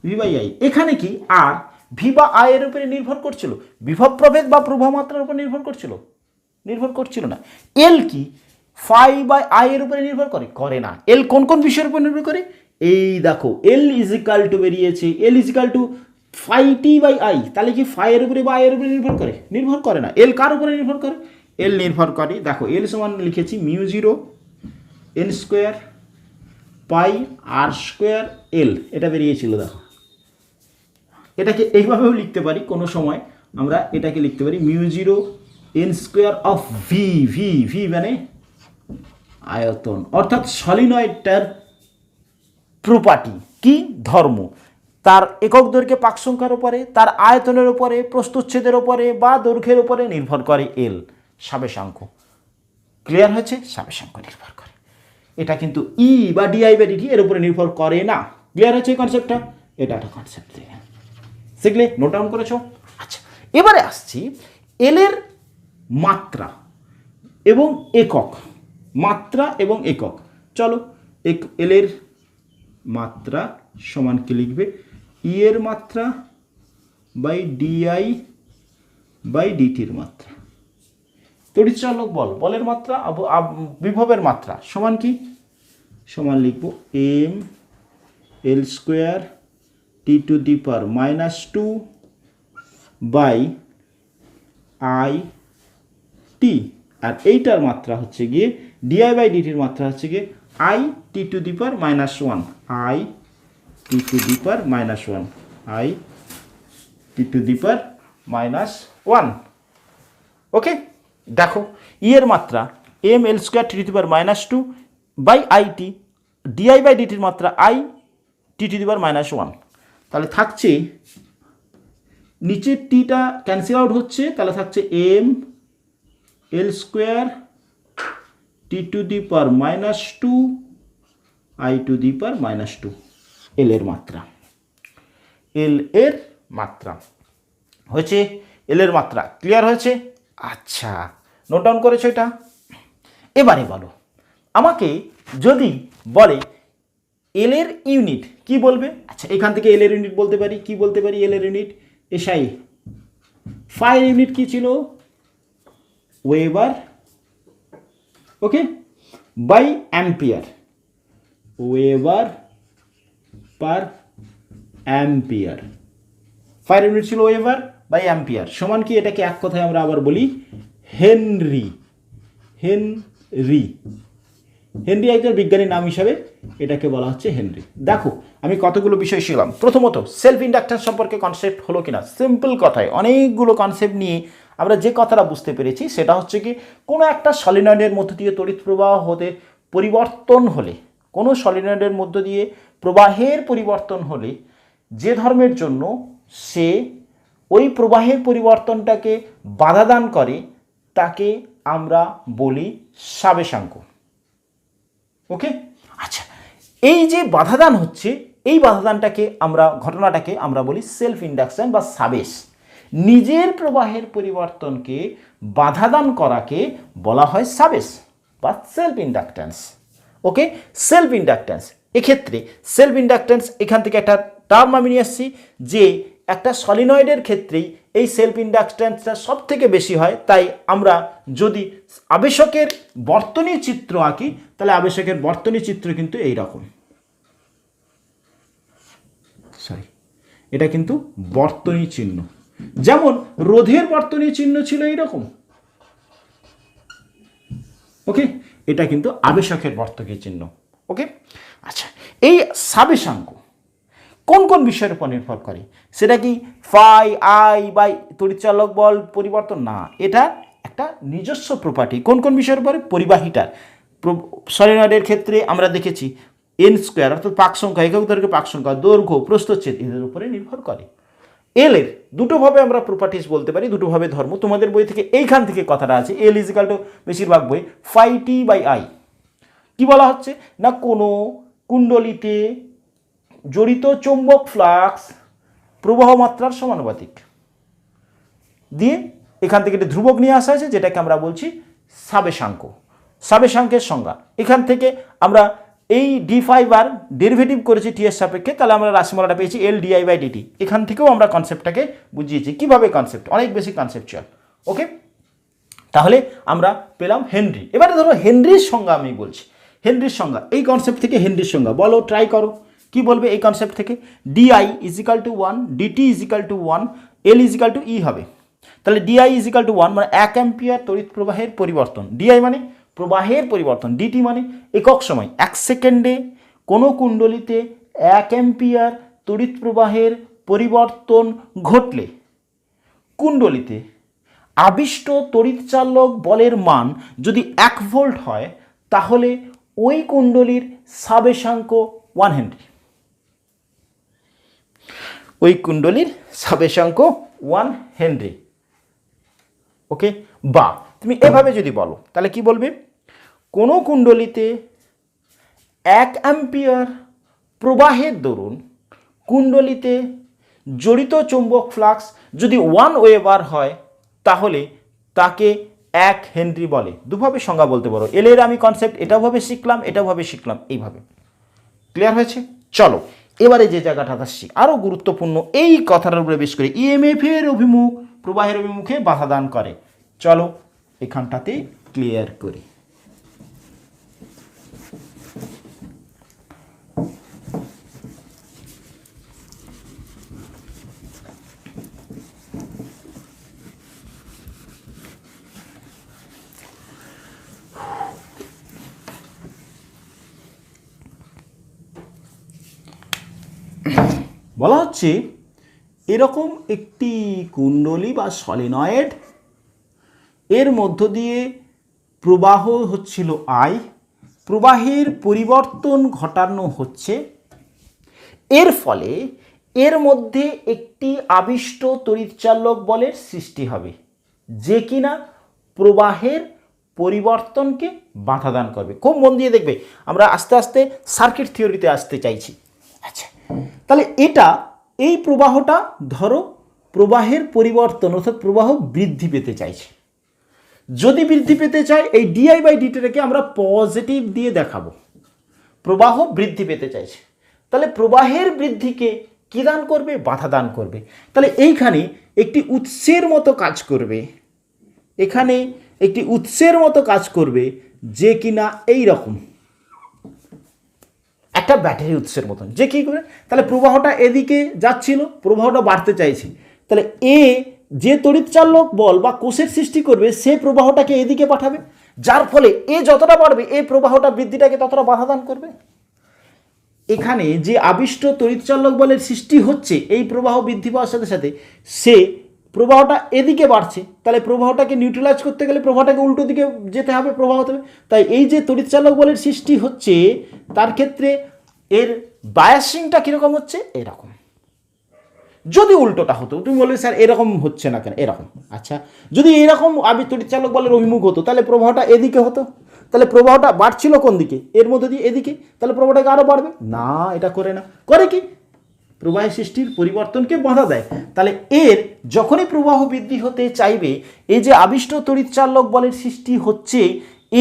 V by I. এখানে কি আর ভি বা আই এর উপরে নির্ভর করছিল? বিভব প্রভেদ বা প্রবাহ মাত্রার উপর নির্ভর করছিল? নির্ভর করছিল না। এল কি ফাই বাই আই এর উপরে নির্ভর করে? করে না। এল কোন কোন বিষয়ের উপর নির্ভর করে? এই দেখো, এল ইজ ইকাল টু বেরিয়েছে, L is equal to phi T by I. তাহলে কি ফাই এর উপরে বা আই এর উপরে নির্ভর করে? নির্ভর করে না। এল কার উপরে নির্ভর করে? এল নির্ভর করে, দেখো এল সমান লিখেছি mu zero N square pi R square L, এটা বেরিয়েছিল। দেখো এটাকে এইভাবেও লিখতে পারি, কোনো সময় আমরা এটাকে লিখতে পারি mu zero N square of V. V V মানে আয়তন, অর্থাৎ সলিনয়েডটার প্রপার্টি কি? ধর্ম। তার একক দৈর্ঘ্যে পাক সংখ্যার উপরে, তার আয়তনের উপরে, প্রস্থচ্ছেদের উপরে বা দৈর্ঘ্যের উপরে নির্ভর করে এল, সাবেশাঙ্ক। ক্লিয়ার হয়েছে? সাবেশাঙ্ক নির্ভর করে। এটা কিন্তু ই বা ডিআই বা ডিটি এর উপরে নির্ভর করে না। ক্লিয়ার হয়েছে কনসেপ্টটা? এটা একটা কনসেপ্ট শিখলে, নোট ডাউন করেছো? আচ্ছা, এবারে আসছি এল এর মাত্রা এবং একক। মাত্রা এবং একক, চলো এল এর মাত্রা সমান কি লিখবে? ই এর মাত্রা বাই ডিআই বাই ডিটির মাত্রা। তড়িৎচালক বল, বলের মাত্রা, বিভবের মাত্রা সমান কি? সমান লিখব M L square T to the power -2 by I T. আর এইটার মাত্রা হচ্ছে গিয়ে ডিআই বাই ডিটির মাত্রা হচ্ছে গিয়ে I T to the power -1, I T to the power -1, I T to the power -1। Okay, দেখো ই এর মাত্রা M L square T to the power -2 by I T, di by ডিটির মাত্রা I T to the power -1। তাহলে থাকছে নিচের টিটা ক্যান্সেল আউট হচ্ছে, তাহলে থাকছে M L square T to the power -2 I to the power -2, L এর মাত্রা। এল এর মাত্রা হয়েছে, এল এর মাত্রা। ক্লিয়ার হয়েছে? আচ্ছা, নোট ডাউন করেছো এটা? এবারে বলো আমাকে, যদি বলে এল এর ইউনিট কি বলবে? আচ্ছা, এখান থেকে এল এর ইউনিট বলতে পারি। কি বলতে পারি? এল এর ইউনিট এসআই। ফাই ইউনিট কি ছিল? Weber, okay, by ampere. Weber per ampere. Phi unit ছিল ওয়েবার বাই অ্যাম্পিয়ার। সমান কি? এটাকে এক কথায় আমরা আবার বলি হেনরি। হেনরি, হেনরি একজন বিজ্ঞানীর নাম হিসাবে এটাকে বলা হচ্ছে হেনরি। দেখো আমি কতগুলো বিষয় শিখলাম। প্রথমত সেলফ ইন্ডাকট্যান্স সম্পর্কে কনসেপ্ট হলো কিনা? সিম্পল কথায় অনেকগুলো কনসেপ্ট নিয়ে আমরা যে কথাটা বুঝতে পেরেছি সেটা হচ্ছে কি, কোনো একটা সলিনয়েডের মধ্য দিয়ে তড়িৎ প্রবাহ হতে পরিবর্তন হলে, কোনো সলিনয়েডের মধ্য দিয়ে প্রবাহের পরিবর্তন হলে যে ধর্মের জন্য সে ওই প্রবাহের পরিবর্তনটাকে বাধা দান করে তাকে আমরা বলি সাবেশাঙ্ক। ওকে, আচ্ছা, এই যে বাধাদান হচ্ছে এই বাধাদানটাকে ঘটনাটাকে আমরা বলি সেলফ ইন্ডাকশন বা সাবেশ। নিজের প্রবাহের পরিবর্তনকে বাধাদান করাকে বলা হয় সাবেশ বা সেলফ ইন্ডাকট্যান্স। ওকে, সেলফ ইন্ডাকট্যান্স। এক্ষেত্রে সেলফ ইন্ডাকট্যান্স এখান থেকে একটা টার্ম আমি নিয়ে আসছি যে একটা সলিনয়েডের ক্ষেত্রেই এই সেলফ ইন্ডাকট্যান্সটা সব থেকে বেশি হয়। তাই আমরা যদি আবেশকের বর্তনী চিত্র আঁকি তাহলে আবেশকের বর্তনী চিত্র কিন্তু এই রকম, এটা কিন্তু বর্তনী চিহ্ন, যেমন রোধের বর্তনী চিহ্ন ছিল এইরকম। ওকে, এটা কিন্তু আবেশকের বর্তনী চিহ্ন। ওকে, আচ্ছা, এই সাবেশাঙ্ক কোন কোন বিষয়ের উপর নির্ভর করে? সেটা কি ফাই আই বা তড়িৎচালক বল পরিবর্তন? না, এটা একটা নিজস্ব প্রপার্টি। কোন কোন বিষয়ের উপরে? পরিবাহিতার। সলিনয়েডের ক্ষেত্রে আমরা দেখেছি এন স্কোয়ার অর্থাৎ পাক সংখ্যা, একক দৈর্ঘ্য পাক সংখ্যা, দৈর্ঘ্য, প্রস্থচ্ছেদ এদের উপরে নির্ভর করে। এল এর দুটোভাবে আমরা প্রপার্টিস বলতে পারি, দুটোভাবে ধর্ম। তোমাদের বই থেকে এইখান থেকে কথাটা আছে, এল ইজিক্যাল টু বেশিরভাগ বই ফাই টি বাই আই। কি বলা হচ্ছে না, কোনো কুণ্ডলিতে জড়িত চৌম্বক ফ্লাক্স প্রবাহ মাত্রার সমানুপাতিক দিয়ে এখান থেকে একটি ধ্রুবক নিয়ে আসা হয়েছে যেটাকে আমরা বলছি সাবেশাঙ্ক। সাবেশাঙ্কের সংজ্ঞা এখান থেকে আমরা এই ডি ফাইভ আর ডেরিভেটিভ করেছি টি এর সাপেক্ষে, তাহলে আমরা রাশিমালাটা পেয়েছি এল ডিআই বাই ডিটি। এখান থেকেও আমরা কনসেপ্টটাকে বুঝিয়েছি। কিভাবে কনসেপ্ট? অনেক বেশি কনসেপচুয়াল। ওকে, তাহলে আমরা পেলাম হেনরি। এবারে ধরো হেনরির সংজ্ঞা আমি বলছি। হেনরির সংজ্ঞা এই কনসেপ্ট থেকে হেনরির সংজ্ঞা বলো, ট্রাই করো। কি বলবে এই কনসেপ্ট থেকে? D I is equal to 1, D T is equal to 1, L is equal to E হবে। তাহলে ডিআই ইজিক্যাল টু 1 মানে 1 অ্যাম্পিয়ার তড়িৎ প্রবাহের পরিবর্তন, ডিআই মানে প্রবাহের পরিবর্তন, ডিটি মানে একক সময় 1 সেকেন্ডে কোনো কুণ্ডলিতে 1 অ্যাম্পিয়ার তড়িৎ প্রবাহের পরিবর্তন ঘটলে কুণ্ডলিতে আবিষ্ট তড়িৎচালক বলের মান যদি 1 ভোল্ট হয় তাহলে ওই কুণ্ডলীর সাবেশাঙ্ক 1 হেনরি। ওই কুণ্ডলীর সাবেশাঙ্ক 1 হেনরি। ওকে, বা তুমি এভাবে যদি বলো তাহলে কি বলবে? কোনো কুণ্ডলিতে 1 অ্যাম্পিয়ার প্রবাহের দরুন কুণ্ডলিতে জড়িত চৌম্বক ফ্লাক্স যদি 1 ওয়েবার হয় তাহলে তাকে 1 হেনরি বলে। দুভাবে সংজ্ঞা বলতে পারো। এল এর আমি কনসেপ্ট এটাভাবে শিখলাম, এটাভাবে শিখলাম, এইভাবে। ক্লিয়ার হয়েছে? চলো এবারে যে জায়গাটা আসছি আরও গুরুত্বপূর্ণ, এই কথাটার উপরে বেশ করে ইএমএফ এর অভিমুখ প্রবাহের অভিমুখে বাধা দান করে। চলো এখানটাতে ক্লিয়ার করি। বলা হচ্ছে এরকম একটি কুণ্ডলী বা সলিনয়েড, এর মধ্য দিয়ে প্রবাহ হচ্ছিল আই, প্রবাহের পরিবর্তন ঘটানো হচ্ছে, এর ফলে এর মধ্যে একটি আবিষ্ট তড়িৎচালক বলের সৃষ্টি হবে যে কিনা প্রবাহের পরিবর্তনকে বাধা দান করবে। খুব মন দিয়ে দেখবে, আমরা আস্তে আস্তে সার্কিট থিওরিতে আসতে চাইছি। আচ্ছা, তাহলে এই প্রবাহটা ধরো প্রবাহের পরিবর্তন অর্থাৎ প্রবাহ বৃদ্ধি পেতে চাইছে। যদি বৃদ্ধি পেতে চাই এই ডিআই বাই ডিটিটাকে আমরা পজিটিভ দিয়ে দেখাবো। প্রবাহ বৃদ্ধি পেতে চাইছে, তাহলে প্রবাহের বৃদ্ধিকে কি দান করবে? বাধা দান করবে। তাহলে এইখানে একটি উৎসের মতো কাজ করবে, এখানে একটি উৎসের মতো কাজ করবে যে কিনা এই রকম একটা ব্যাটারি উৎসের মতন, যে কী করে তাহলে প্রবাহটা এদিকে যাচ্ছিল, প্রবাহটা বাড়তে চাইছে, তাহলে যে তড়িৎচালক বল বা কোষের সৃষ্টি করবে সে প্রবাহটাকে এদিকে পাঠাবে, যার ফলে যতটা বাড়বে এই প্রবাহটা বৃদ্ধিটাকে ততটা বাধা দান করবে। এখানে যে আবিষ্ট তড়িৎচালক বলের সৃষ্টি হচ্ছে এই প্রবাহ বৃদ্ধি পাওয়ার সাথে সাথে সে প্রবাহটা এদিকে বাড়ছে, তাহলে প্রবাহটাকে নিউট্রালাইজ করতে গেলে প্রবাহটাকে উল্টো দিকে যেতে হবে, প্রবাহ হতে হবে। তাই এই যে তড়িৎচালক বলের সৃষ্টি হচ্ছে তার ক্ষেত্রে এর বায়াসিংটা কীরকম হচ্ছে? এরকম। যদি উল্টোটা হতো, তুমি বলবে স্যার এরকম হচ্ছে না কেন? এরকম। আচ্ছা, যদি এরকম তড়িৎচালক বলের অভিমুখ হতো তাহলে প্রবাহটা এদিকে হতো, তাহলে প্রবাহটা বাড়ছিল কোন দিকে, এর মধ্যে দিয়ে এদিকে, তাহলে প্রবাহটাকে আরও বাড়বে না, এটা করে না, করে কি প্রবাহের সৃষ্টির পরিবর্তনকে বাধা দেয়। তাহলে এর যখনই প্রবাহ বৃদ্ধি হতে চাইবে, এই যে আবিষ্ট তড়িৎচালক বলের সৃষ্টি হচ্ছে,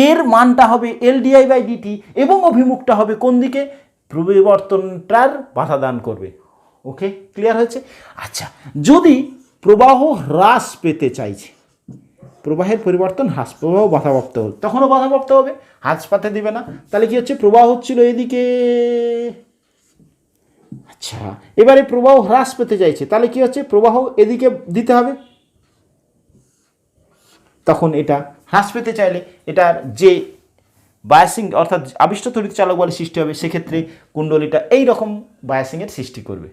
এর মানটা হবে LdI/dt এবং অভিমুখটা হবে কোন দিকে, পরিবর্তনটার বাধা দান করবে। ওকে, ক্লিয়ার হয়েছে? আচ্ছা, যদি প্রবাহ হ্রাস পেতে চাইছে, প্রবাহের পরিবর্তন হ্রাস, প্রবাহ বাধাপ্রাপ্ত হল, তখনও বাধাপ্রাপ্ত হবে, হ্রাস পাতে দিবে না। তাহলে কি হচ্ছে, প্রবাহ হচ্ছিল এদিকে, আচ্ছা এবারে প্রবাহ হ্রাস পেতে চাইছে, তাহলে কি হচ্ছে, প্রবাহ এদিকে দিতে হবে। তখন এটা হ্রাস পেতে চাইলে এটার যে বায়াসিং অর্থাৎ আবিষ্ট তড়িৎচালক বলে সৃষ্টি হবে, সেক্ষেত্রে কুণ্ডলীটা এইরকম বায়াসিংয়ের সৃষ্টি করবে,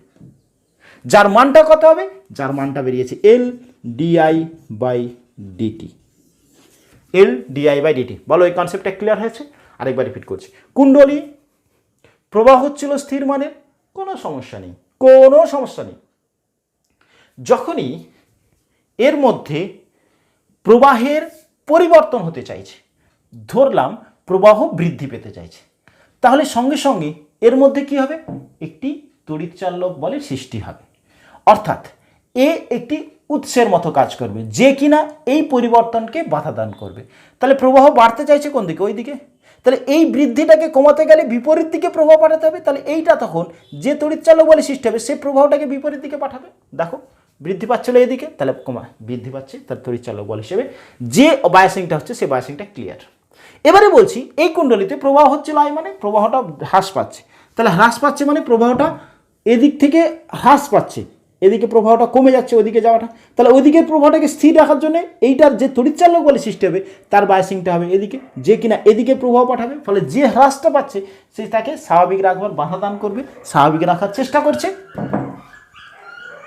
যার মানটা কত হবে, যার মানটা বেরিয়েছে LdI/dt। LdI/dt, বলো এই কনসেপ্টটা ক্লিয়ার হয়েছে? আরেকবার রিপিট করছি, কুণ্ডলী প্রবাহ হচ্ছিল স্থির মানের, কোনো সমস্যা নেই, কোনো সমস্যা নেই। যখনই এর মধ্যে প্রবাহের পরিবর্তন হতে চাইছে, ধরলাম প্রবাহ বৃদ্ধি পেতে চাইছে, তাহলে সঙ্গে সঙ্গে এর মধ্যে কি হবে, একটি তড়িৎচালক বলের সৃষ্টি হবে, অর্থাৎ এ একটি উৎসের মতো কাজ করবে, যে কিনা এই পরিবর্তনকে বাধা দান করবে। তাহলে প্রবাহ বাড়তে চাইছে কোন দিকে, ওই দিকে, তাহলে এই বৃদ্ধিটাকে কমাতে গেলে বিপরীত দিকে প্রবাহ পাঠাতে হবে। তাহলে এইটা তখন যে তড়িৎচালক বলে সৃষ্টি হবে, সে প্রবাহটাকে বিপরীত দিকে পাঠাবে। দেখো বৃদ্ধি পাচ্ছিল এদিকে, তাহলে কমা বৃদ্ধি পাচ্ছে, তার তড়িৎচালক বল হিসেবে যে বায়াসিংটা হচ্ছে, সে বায়াসিংটা ক্লিয়ার। এবারে বলছি, এই কুণ্ডলীতে প্রবাহ হচ্ছিল I, মানে প্রবাহটা হ্রাস পাচ্ছে, তাহলে হ্রাস পাচ্ছে মানে প্রবাহটা এদিক থেকে হ্রাস পাচ্ছে, এদিকে প্রবাহটা কমে যাচ্ছে ওদিকে যাওয়াটা, তাহলে ওইদিকের প্রবাহটাকে স্থির রাখার জন্য এইটার যে তড়িৎচালক বলে সৃষ্টি হবে, তার বায়াসিংটা হবে এদিকে, যে কিনা এদিকে প্রবাহ পাঠাবে, ফলে যে হ্রাসটা পাচ্ছে সে তাকে স্বাভাবিক রাখবার বাধা দান করবে, স্বাভাবিক রাখার চেষ্টা করছে।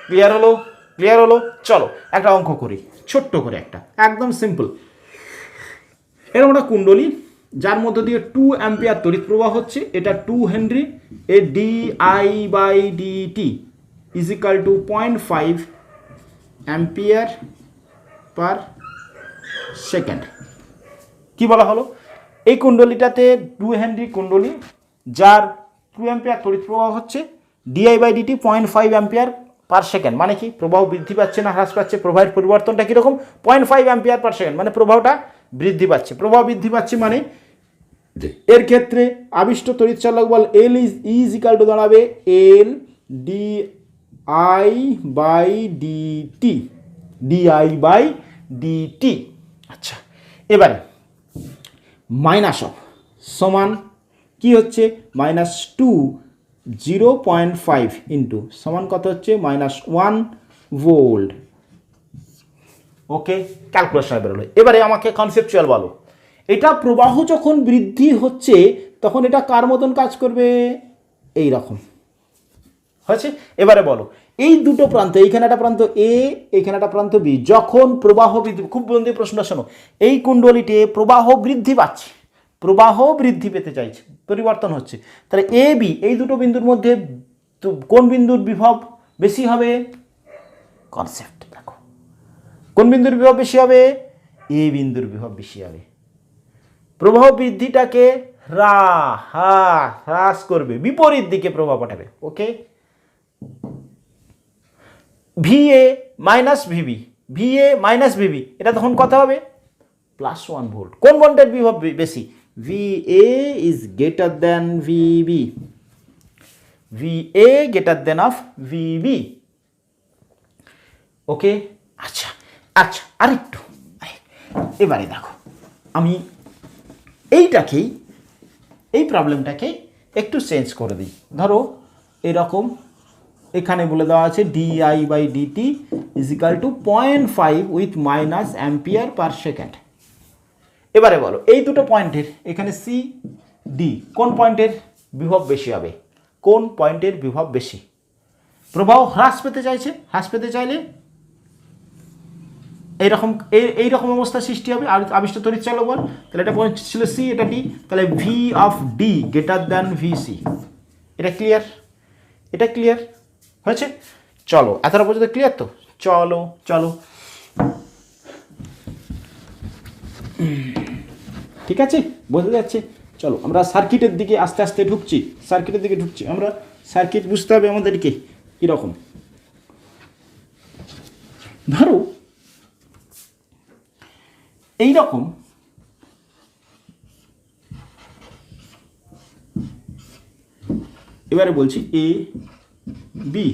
ক্লিয়ার হলো? ক্লিয়ার হলো? চলো একটা অঙ্ক করি, ছোট্ট করে একটা, একদম সিম্পল। এরকম একটা কুণ্ডলী, যার মধ্য দিয়ে 2 অ্যাম্পিয়ার তড়িৎ প্রবাহ হচ্ছে, এটা 2 Henry, A DI/dt is equal to 0.5 ampere per second. কি বলা হলো, এই কুণ্ডলীটাতে 2 হেনরি কুণ্ডলী, যার 2 অ্যাম্পিয়ার তড়িৎ প্রবাহ হচ্ছে, DI/dt 0.5 অ্যাম্পিয়ার পার সেকেন্ড, মানে কি প্রবাহ বৃদ্ধি পাচ্ছে না হ্রাস পাচ্ছে, প্রবাহের পরিবর্তনটা কীরকম, 0.5 অ্যাম্পিয়ার পার সেকেন্ড, মানে প্রবাহটা বৃদ্ধি পাচ্ছে। প্রবাহ বৃদ্ধি পাচ্ছে মানে এর ক্ষেত্রে আবিষ্ট তড়িৎচালক বল ইজ ইকাল টু দাঁড়াবে LdI/dt, DI/dt। আচ্ছা, এবারে মাইনাস অফ সমান কি হচ্ছে, -2 0.5 ইন্টু সমান কত হচ্ছে, -1 ভোল্ট। ওকে, ক্যালকুলেশন বেরোলো। এবারে আমাকে কনসেপচুয়াল বলো, এটা প্রবাহ যখন বৃদ্ধি হচ্ছে তখন এটা কার মতন কাজ করবে, এই রকম হয়েছে। এবারে বলো, এই দুটো প্রান্ত, এইখানে একটা প্রান্ত এ, এইখানে একটা প্রান্ত বি, যখন প্রবাহ বৃদ্ধি, খুব মন দিয়ে প্রশ্নটা শোনো, এই কুণ্ডলীতে প্রবাহ বৃদ্ধি পাচ্ছে, প্রবাহ বৃদ্ধি পেতে চাইছে, পরিবর্তন হচ্ছে, তাহলে এ বি এই দুটো বিন্দুর মধ্যে কোন বিন্দুর বিভব বেশি হবে, কনসেপ্ট দেখো, কোন বিন্দুর বিভব বেশি হবে, এ বিন্দুর বিভব বেশি হবে। প্রবাহ বৃদ্ধিটাকে হ্রাস করবে, বিপরীত দিকে প্রবাহ পাঠাবে। ওকে, VA minus VB, VA minus VB, এটা তখন কত হবে, +1 ভোল্ট। কোন ভোল্টের বিভব বেশি, VA is greater than VB, VA greater than of VB। ওকে, আচ্ছা আচ্ছা, আরেকটু, এবারে দেখো আমি এইটাকেই, এই প্রবলেমটাকেই একটু চেঞ্জ করে দিই। ধরো এরকম, এখানে বলে দেওয়া আছে DI/dt is equal to 0.5 with minus ampere per second. এবারে বলো, এই দুটো পয়েন্টের এখানে সি ডি, কোন পয়েন্টের বিভব বেশি হবে, কোন পয়েন্টের বিভব বেশি, প্রবাহ হ্রাস পেতে চাইছে, হ্রাস পেতে চাইলে এইরকম এইরকম অবস্থা সৃষ্টি হবে, আবিষ্ট তড়িৎচালক বল, তাহলে এটা পয়েন্ট ছিল সি, এটা ডি, তাহলে V of D greater than VC. এটা ক্লিয়ার? এটা ক্লিয়ার হয়েছে? চলো এতটা পর্যন্ত ক্লিয়ার তো? চলো চলো ঠিক আছে, বোঝা যাচ্ছে? চলো আমরা সার্কিটের দিকে আস্তে আস্তে ঢুকছি, আমরা সার্কিট বুঝতে হবে আমাদেরকে কীরকম। ধরো এইরকম এবারে বলছি এ বি,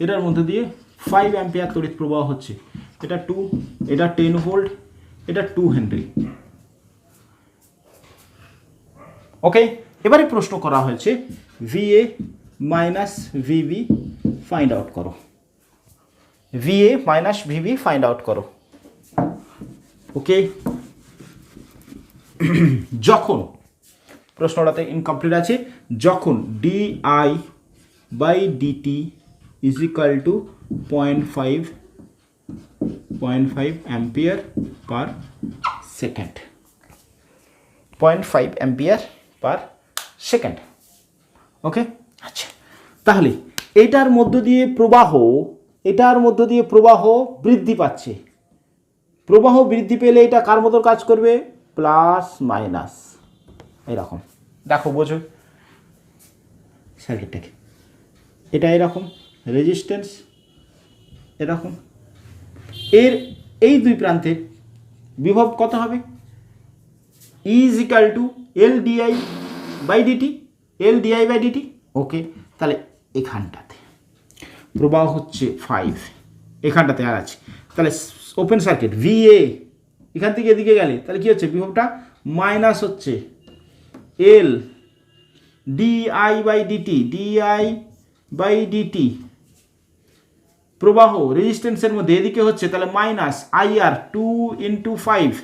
এটার মধ্যে দিয়ে 5 অ্যাম্পিয়ার তড়িৎ প্রবাহ হচ্ছে, এটা 2, এটা 10 ভোল্ট, এটা 2 হেনরি। ওকে, এবারে প্রশ্ন করা হয়েছে VA minus VB find out করো, VA minus VB find out করো। ওকে, যখন প্রশ্নটাতে ইনকমপ্লিট আছে, যখন di by DT is equal to 0.5 ampere per second, 0.5 ampere per second. Okay, আচ্ছা, তাহলে এটার মধ্য দিয়ে প্রবাহ বৃদ্ধি পাচ্ছে, প্রবাহ বৃদ্ধি পেলে এটা কার মতো কাজ করবে? প্লাস মাইনাস এরকম। দেখো বোঝো সার্কিটটাকে, এটা এরকম, রেজিস্ট্যান্স এরকম, এর এই দুই প্রান্তের বিভব কত হবে? E is equal to L DI by dt. Okay, তাহলে এখানটাতে প্রবাহ হচ্ছে 5, এখানটাতে আর আছে, তাহলে ওপেন সার্কিট ভিএ এখান থেকে এদিকে গেলে তাহলে কি হচ্ছে? বিভবটা মাইনাস হচ্ছে এল ডিআই বাই ডিটি, প্রবাহ রেজিস্ট্যান্সের মধ্যে এদিকে হচ্ছে, তাহলে মাইনাস আইআর 2 × 5,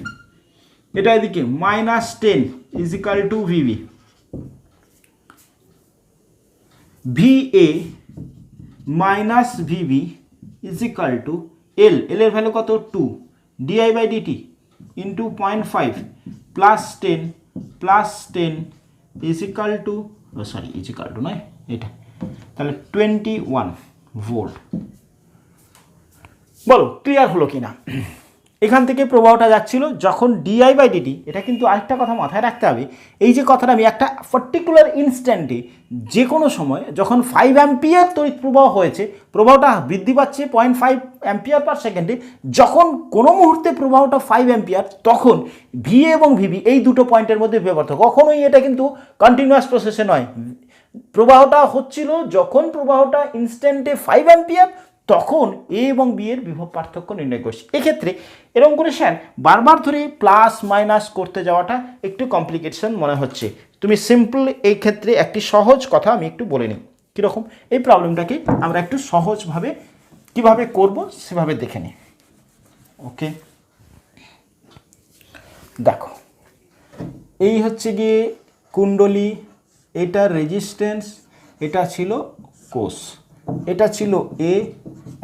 এটা এদিকে minus 10 is equal to VB. VA minus VB is equal to L এর ভ্যালু কত? 2 di by dt into 0.5 plus 10 is equal to, sorry is equal to নয় এটা, তাহলে 21 ভোল্ট। বলো ক্লিয়ার হলো কি না? এখান থেকে প্রবাহটা যাচ্ছিল যখন ডিআই বাই ডিটি, এটা কিন্তু আরেকটা কথা মাথায় রাখতে হবে, এই যে কথাটা আমি একটা পার্টিকুলার ইনস্ট্যান্টে যে কোনো সময় যখন 5 অ্যাম্পিয়ার তড়িৎ প্রবাহ হয়েছে, প্রবাহটা বৃদ্ধি পাচ্ছে 0.5 অ্যাম্পিয়ার পার সেকেন্ডে, যখন কোনো মুহূর্তে প্রবাহটা 5 অ্যাম্পিয়ার, তখন ভিএ এবং ভিবি এই দুটো পয়েন্টের মধ্যে বিভক্ত। কখনোই এটা কিন্তু কন্টিনিউয়াস প্রসেসে নয়, প্রবাহটা হচ্ছিল যখন প্রবাহটা ইনস্ট্যান্টে 5 অ্যাম্পিয়ার, তখন এ এবং বি এর বিভব পার্থক্য নির্ণয় করছি। এক্ষেত্রে এরকম করে স্যার বারবার ধরে প্লাস মাইনাস করতে যাওয়াটা একটু কমপ্লিকেশন মনে হচ্ছে। তুমি সিম্পল এই ক্ষেত্রে একটি সহজ কথা আমি একটু বলে নিই, কীরকম এই প্রবলেমটাকে আমরা একটু সহজভাবে কিভাবে করব সেভাবে দেখে নিই। ওকে, দেখো এই হচ্ছে গিয়ে কুণ্ডলী, এটা রেজিস্ট্যান্স, এটা ছিল কোষ, এটা ছিল এ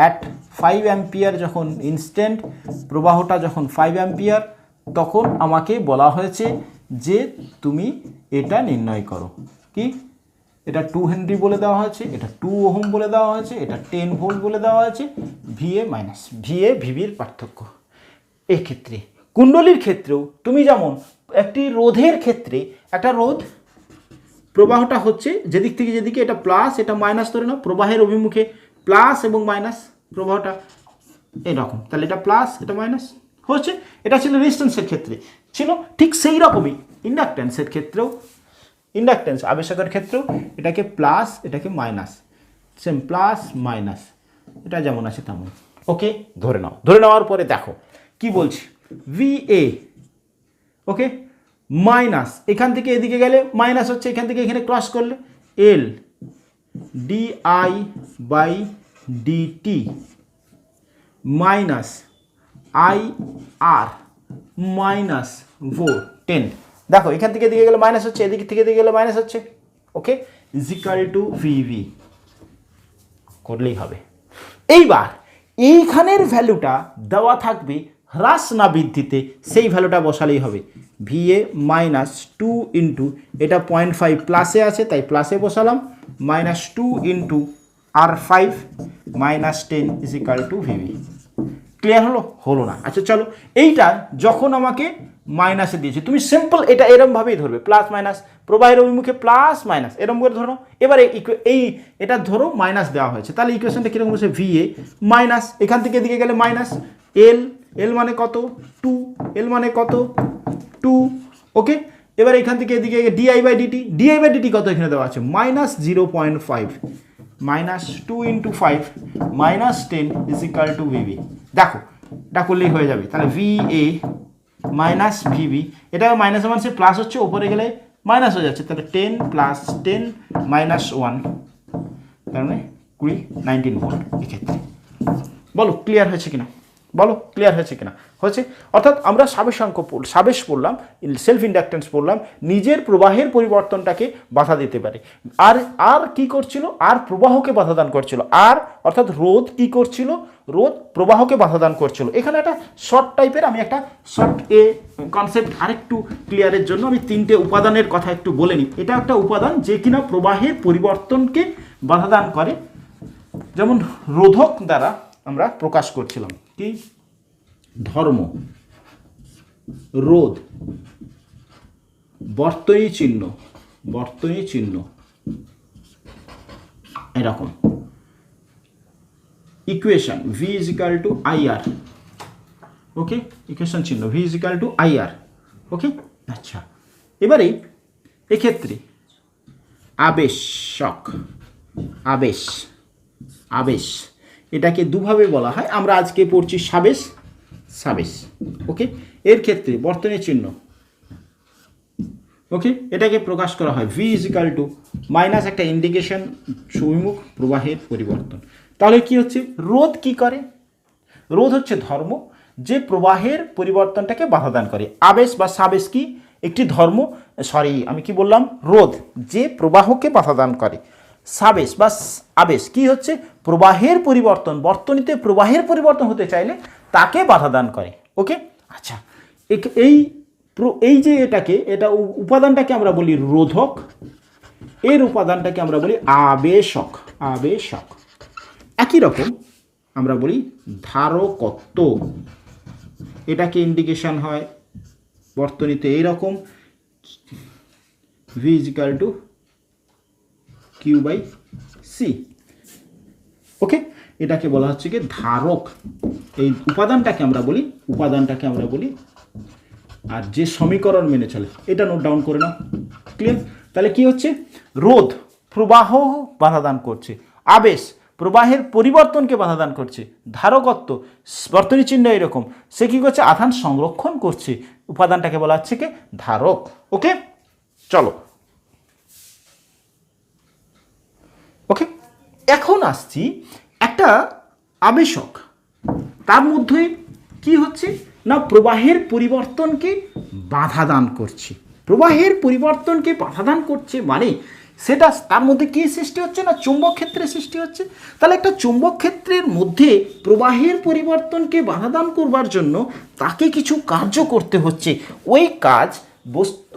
অ্যাট 5 অ্যাম্পিয়ার, যখন ইনস্ট্যান্ট প্রবাহটা যখন 5 অ্যাম্পিয়ার, তখন আমাকে বলা হয়েছে যে তুমি এটা নির্ণয় করো। কি? এটা 2 হেনরি বলে দেওয়া হয়েছে, এটা 2 ওহম বলে দেওয়া হয়েছে, এটা 10 ভোল্ট বলে দেওয়া হয়েছে, ভিএ মাইনাস ভিএ ভিবির পার্থক্য। এক্ষেত্রে কুণ্ডলীর ক্ষেত্রেও তুমি যেমন একটি রোধের ক্ষেত্রে একটা রোধ প্রবাহটা হচ্ছে যেদিক থেকে যেদিকে, এটা প্লাস এটা মাইনাস ধরে নাও, প্রবাহের অভিমুখে প্লাস এবং মাইনাস প্রবাহটা এরকম, তাহলে এটা প্লাস এটা মাইনাস হচ্ছে। এটা ছিল রেজিস্ট্যান্সের ক্ষেত্রে ছিল, ঠিক সেই রকমই ইন্ডাকট্যান্সের ক্ষেত্রেও, ইন্ডাকট্যান্স আবেশকের ক্ষেত্রেও এটাকে প্লাস এটাকে মাইনাস, সেম প্লাস মাইনাস, এটা যেমন আছে তেমন। ওকে, ধরে নাও, ধরে নেওয়ার পরে দেখো কি বলছি, ভিএ ওকে মাইনাস এখান থেকে এদিকে গেলে মাইনাস হচ্ছে, এখান থেকে এখানে ক্রস করলে L DI by dt minus I R minus volt 10। দেখো এখান থেকে এদিকে গেলে মাইনাস হচ্ছে, এদিক থেকে এদিকে গেলে মাইনাস হচ্ছে। ওকে, ইজ ইকুয়াল টু ভিভি করলেই হবে। এইবার এইখানের ভ্যালুটা দেওয়া থাকবে হ্রাস না বৃদ্ধিতে, সেই ভ্যালুটা বসালেই হবে। ভিএ মাইনাস 2 ইন্টু এটা 0.5 প্লাসে আছে তাই প্লাসে বসালাম, মাইনাস 2 ইন্টু আর 5 মাইনাস 10 ইজ ইকাল টু ভিভি। ক্লিয়ার হলো? হলো না। আচ্ছা চলো, এইটা যখন আমাকে মাইনাসে দিয়েছে, তুমি সিম্পল এটা এরমভাবেই ধরবে, প্লাস মাইনাস, প্রবাহের অভিমুখে প্লাস মাইনাস এরম করে ধরো। এবারে এটা ধরো মাইনাস দেওয়া হয়েছে, তাহলে ইকুয়েশনটা কীরকম হচ্ছে, VA মাইনাস, এখান থেকে এদিকে গেলে মাইনাস, এল মানে কত 2, এল মানে কত 2, ওকে। এবার এখান থেকে এদিকে DI/dt কত এখানে দেওয়া আছে, -0.5, -2 × 5 -10 = VB। দেখো এটা করলেই হয়ে যাবে, তাহলে VA মাইনাস VB, এটা মাইনাস সে প্লাস হচ্ছে, ওপরে গেলে মাইনাস হয়ে যাচ্ছে, তাহলে 10 + 10 - 1, তার মানে 20, 19 ভোল্ট। এক্ষেত্রে বলো ক্লিয়ার হয়েছে কিনা, বলো ক্লিয়ার হয়েছে কিনা? হয়েছে। অর্থাৎ আমরা সাবেশ পড়লাম, সেলফ ইন্ডাকটেন্স পড়লাম, নিজের প্রবাহের পরিবর্তনটাকে বাধা দিতে পারে। আর কি করছিল, আর প্রবাহকে বাধা দান করছিল, আর অর্থাৎ রোধ কি করছিল, রোধ প্রবাহকে বাধা দান করছিল। এখানে একটা শর্ট টাইপের, আমি একটা শর্ট কনসেপ্ট আরেকটু ক্লিয়ারের জন্য আমি 3টে উপাদানের কথা একটু বলে নিই। এটা একটা উপাদান যে কিনা প্রবাহের পরিবর্তনকে বাধা দান করে, যেমন রোধক দ্বারা আমরা প্রকাশ করছিলাম কি, ধর্ম, রোধ, বর্তনী চিহ্ন এরকম, ইকুয়েশন V = IR, ওকে, ইকুয়েশন চিহ্ন V = IR, ওকে। আচ্ছা, এবারে এক্ষেত্রে আবেশ এটাকে দুভাবে বলা হয়, আমরা আজকে পড়ছি সাবেশ, ওকে। এর ক্ষেত্রে বর্তনী চিহ্ন, ওকে, এটাকে প্রকাশ করা হয় V = একটা ইন্ডিকেশন, অভিমুখ প্রবাহের পরিবর্তন। তাহলে কি হচ্ছে, রোধ কি করে, রোধ হচ্ছে ধর্ম যে প্রবাহের পরিবর্তনটাকে বাধা দান করে। আবেশ বা সাবেশ কি, একটি ধর্ম, আমি কি বললাম, রোধ যে প্রবাহকে বাধা দান করে। সাবেশ বা আবেশ কি হচ্ছে, প্রবাহের পরিবর্তন, বর্তনীতে প্রবাহের পরিবর্তন হতে চাইলে তাকে বাধা দান করে, ওকে। আচ্ছা, এই যে এটা উপাদানটাকে আমরা বলি রোধক, এর উপাদানটাকে আমরা বলি আবেশক। একই রকম আমরা বলি ধারকত্ব, এটাকে ইন্ডিকেশন হয় বর্তনীতে এইরকম, V = Q/C, ওকে। এটাকে বলা হচ্ছে কি ধারক, এই উপাদানটাকে আমরা বলি, আর যে সমীকরণ মেনে চলে এটা নোট ডাউন করে নাও, ক্লিয়ার? তাহলে কি হচ্ছে, রোধ প্রবাহ বাধা দান করছে, আবেশ প্রবাহের পরিবর্তনকে বাধা দান করছে, ধারকত্ব বর্তনী চিহ্ন এরকম, সে কি করছে, আধান সংরক্ষণ করছে, উপাদানটাকে বলা হচ্ছে কি ধারক, ওকে। চলো, ওকে। এখন আসছি একটা আবেশক, তার মধ্যে কি হচ্ছে না, প্রবাহের পরিবর্তনকে বাধা দান করছে, মানে সেটা তার মধ্যে কি সৃষ্টি হচ্ছে না, চুম্বক ক্ষেত্রের সৃষ্টি হচ্ছে। তাহলে একটা চুম্বক ক্ষেত্রের মধ্যে প্রবাহের পরিবর্তনকে বাধা দান করবার জন্য তাকে কিছু কার্য করতে হচ্ছে, ওই কাজ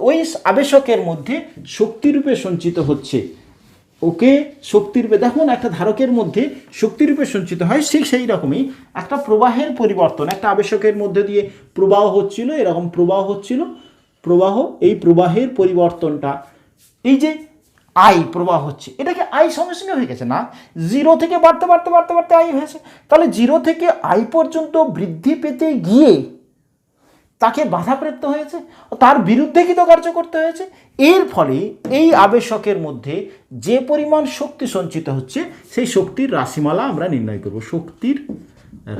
ওই আবেশকের মধ্যে শক্তিরূপে সঞ্চিত হচ্ছে, ওকে। শক্তিরূপে দেখুন, একটা ধারকের মধ্যে শক্তিরূপে সঞ্চিত হয়, সেই রকমই একটা প্রবাহের পরিবর্তন, একটা আবেশকের মধ্যে দিয়ে প্রবাহ হচ্ছিল, এরকম প্রবাহ, এই প্রবাহের পরিবর্তনটা, এই যে আই প্রবাহ হচ্ছে, এটাকে আই সঙ্গে সঙ্গে হয়ে গেছে না, 0 থেকে বাড়তে আই হয়েছে, তাহলে 0 থেকে আই পর্যন্ত বৃদ্ধি পেতে গিয়ে তাকে বাধাপ্রাপ্ত হয়েছে, তার বিরুদ্ধে কৃতকার্য করতে হয়েছে। এর ফলে এই আবেশকের মধ্যে যে পরিমাণ শক্তি সঞ্চিত হচ্ছে, সেই শক্তির রাশিমালা আমরা নির্ণয় করব। শক্তির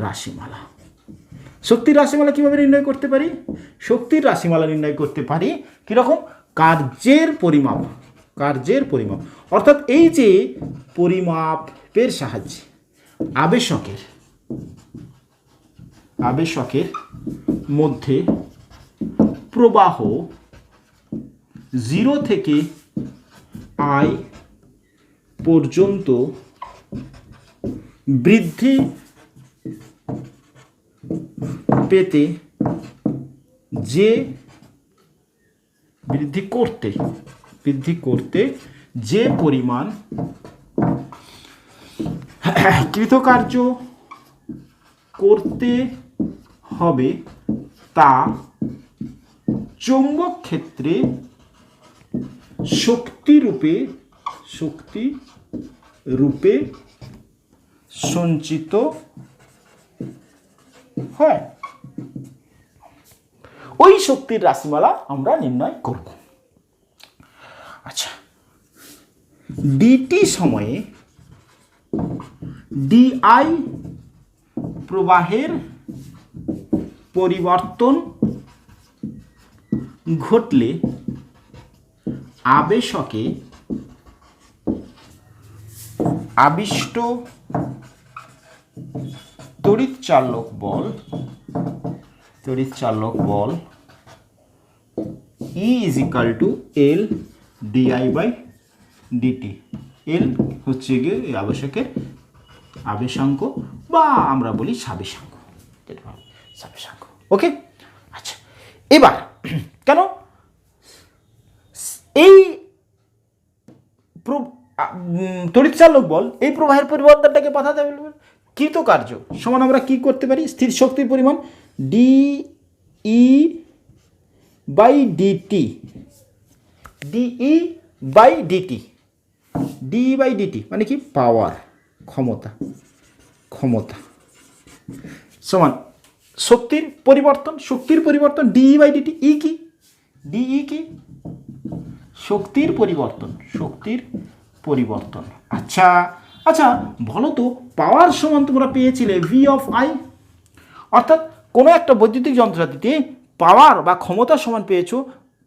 রাশিমালা কিভাবে নির্ণয় করতে পারি? শক্তির রাশিমালা নির্ণয় করতে পারি কিরকম, কার্যের পরিমাপ, অর্থাৎ এই যে পরিমাপের সাহায্যে আবেশকের মধ্যে প্রবাহ 0 থেকে I পর্যন্ত বৃদ্ধি পেতে বৃদ্ধি করতে যে পরিমাণ কৃতকার্য করতে হবে তা চৌম্বক ক্ষেত্রে শক্তি রূপে সঞ্চিত হয়। ওই শক্তির রাশিমালা আমরা নির্ণয় করব। আচ্ছা, ডিটি সময়ে ডিআই প্রবাহের পরিবর্তন ঘটলে আবেশকে আবিষ্ট তড়িৎচালক বল E is equal to L di by dt। L হচ্ছে গিয়ে এই আবেশকের আবেশাঙ্ক বা আমরা বলি সাবেশাঙ্ক। ওকে, আচ্ছা, এবার কেন এই তড়িৎচালক বল এই প্রবাহের পরিবর্তনটাকে বাধা দেবে? কৃতকার্য সমান আমরা কি করতে পারি? স্থির শক্তির পরিমাণ D E by DT, DE by DT, DE by DT মানে কি? পাওয়ার, ক্ষমতা সমান শক্তির পরিবর্তন ডিই বাই ডিটি। ই কি? ডিই কি? শক্তির পরিবর্তন। আচ্ছা বলো তো, পাওয়ার সমান তোমরা পেয়েছিলে ভি অফ আই, অর্থাৎ কোনো একটা বৈদ্যুতিক যন্ত্রপাতিতে পাওয়ার বা ক্ষমতা সমান পেয়েছো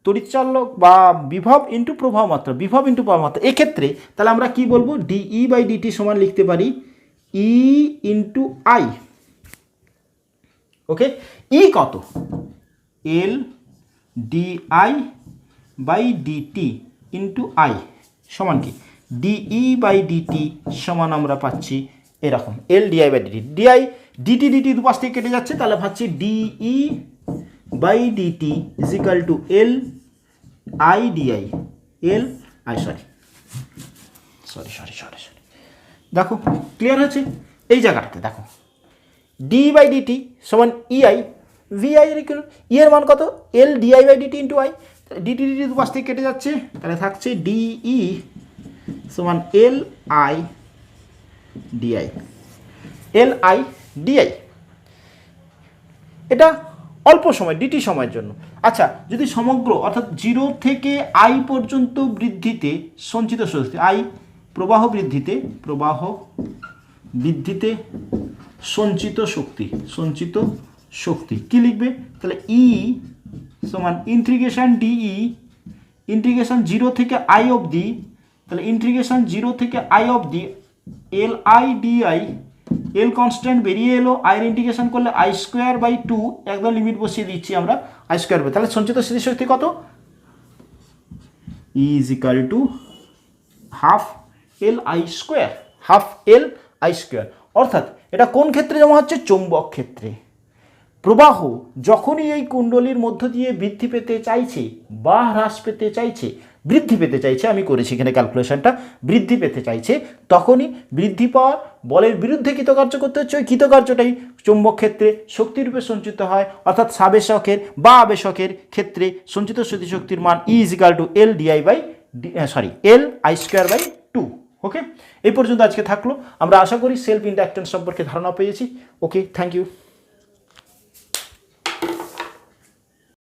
তড়িৎচালক বা বিভব ইন্টু প্রবাহ মাত্রা, এক্ষেত্রে তাহলে আমরা কি বলবো? ডিই বাই ডিটি সমান লিখতে পারি ই ইন্টু আই। ওকে, ই কত? L DI by dt into I সমান কি? ডিই বাই ডিটি সমান আমরা পাচ্ছি এরকম L DI by dt. Dt দুপাশ থেকে কেটে যাচ্ছে, তাহলে পাচ্ছি dE by DT is equal to L I di. Sorry দেখো ক্লিয়ার হয়েছে? এই জায়গাটাতে দেখো ডি বাই ডিটি সমান ইআই, ভিআই এর মান কত? L DI by dt into I. Dt দুপাশ থেকে কেটে যাচ্ছে, তাহলে থাকছে ডিই সমান এল আই ডিআই। এটা অল্প সময় ডিটি সময়ের জন্য। আচ্ছা, যদি সমগ্র অর্থাৎ 0 থেকে আই পর্যন্ত বৃদ্ধিতে সঞ্চিত শক্তি, আই প্রবাহ বৃদ্ধিতে সঞ্চিত শক্তি কি লিখবে? তাহলে ই সমান ইন্টিগ্রেশন ডিই ইন্টিগ্রেশন 0 থেকে আই অবধি, তাহলে ইন্টিগ্রেশন 0 থেকে আই অবধি L I DI. L constant বেরিয়ে এলো, আইয়ের ইন্টিগ্রেশন করলে আই স্কোয়ার বাই 2, একদম লিমিট বসিয়ে দিচ্ছি আমরা আই স্কোয়ার বাই। তাহলে সঞ্চিত স্থিতিশক্তি কত? E is equal to half L I square. অর্থাৎ এটা কোন ক্ষেত্রে জমা হচ্ছে? চৌম্বক ক্ষেত্রে। প্রবাহ যখনই এই কুণ্ডলীর মধ্য দিয়ে বৃদ্ধি পেতে চাইছে বা হ্রাস পেতে চাইছে, বৃদ্ধি পেতে চাইছে, আমি করেছি এখানে ক্যালকুলেশনটা, বৃদ্ধি পেতে চাইছে, তখনই বৃদ্ধি পাওয়ার বলের বিরুদ্ধে কৃতকার্য করতে হচ্ছে। ওই কৃতকার্যটাই চৌম্বক ক্ষেত্রে শক্তিরূপে সঞ্চিত হয়, অর্থাৎ সাবেশকের বা আবেশকের ক্ষেত্রে সঞ্চিত স্থিতিশক্তির মান E is equal to L DI by L I square by 2। Okay, এই পর্যন্ত আজকে থাকলো। আমরা আশা করি সেলফ ইন্ডাকটেন্স সম্পর্কে ধারণা পেয়েছি। ওকে, থ্যাংক ইউ।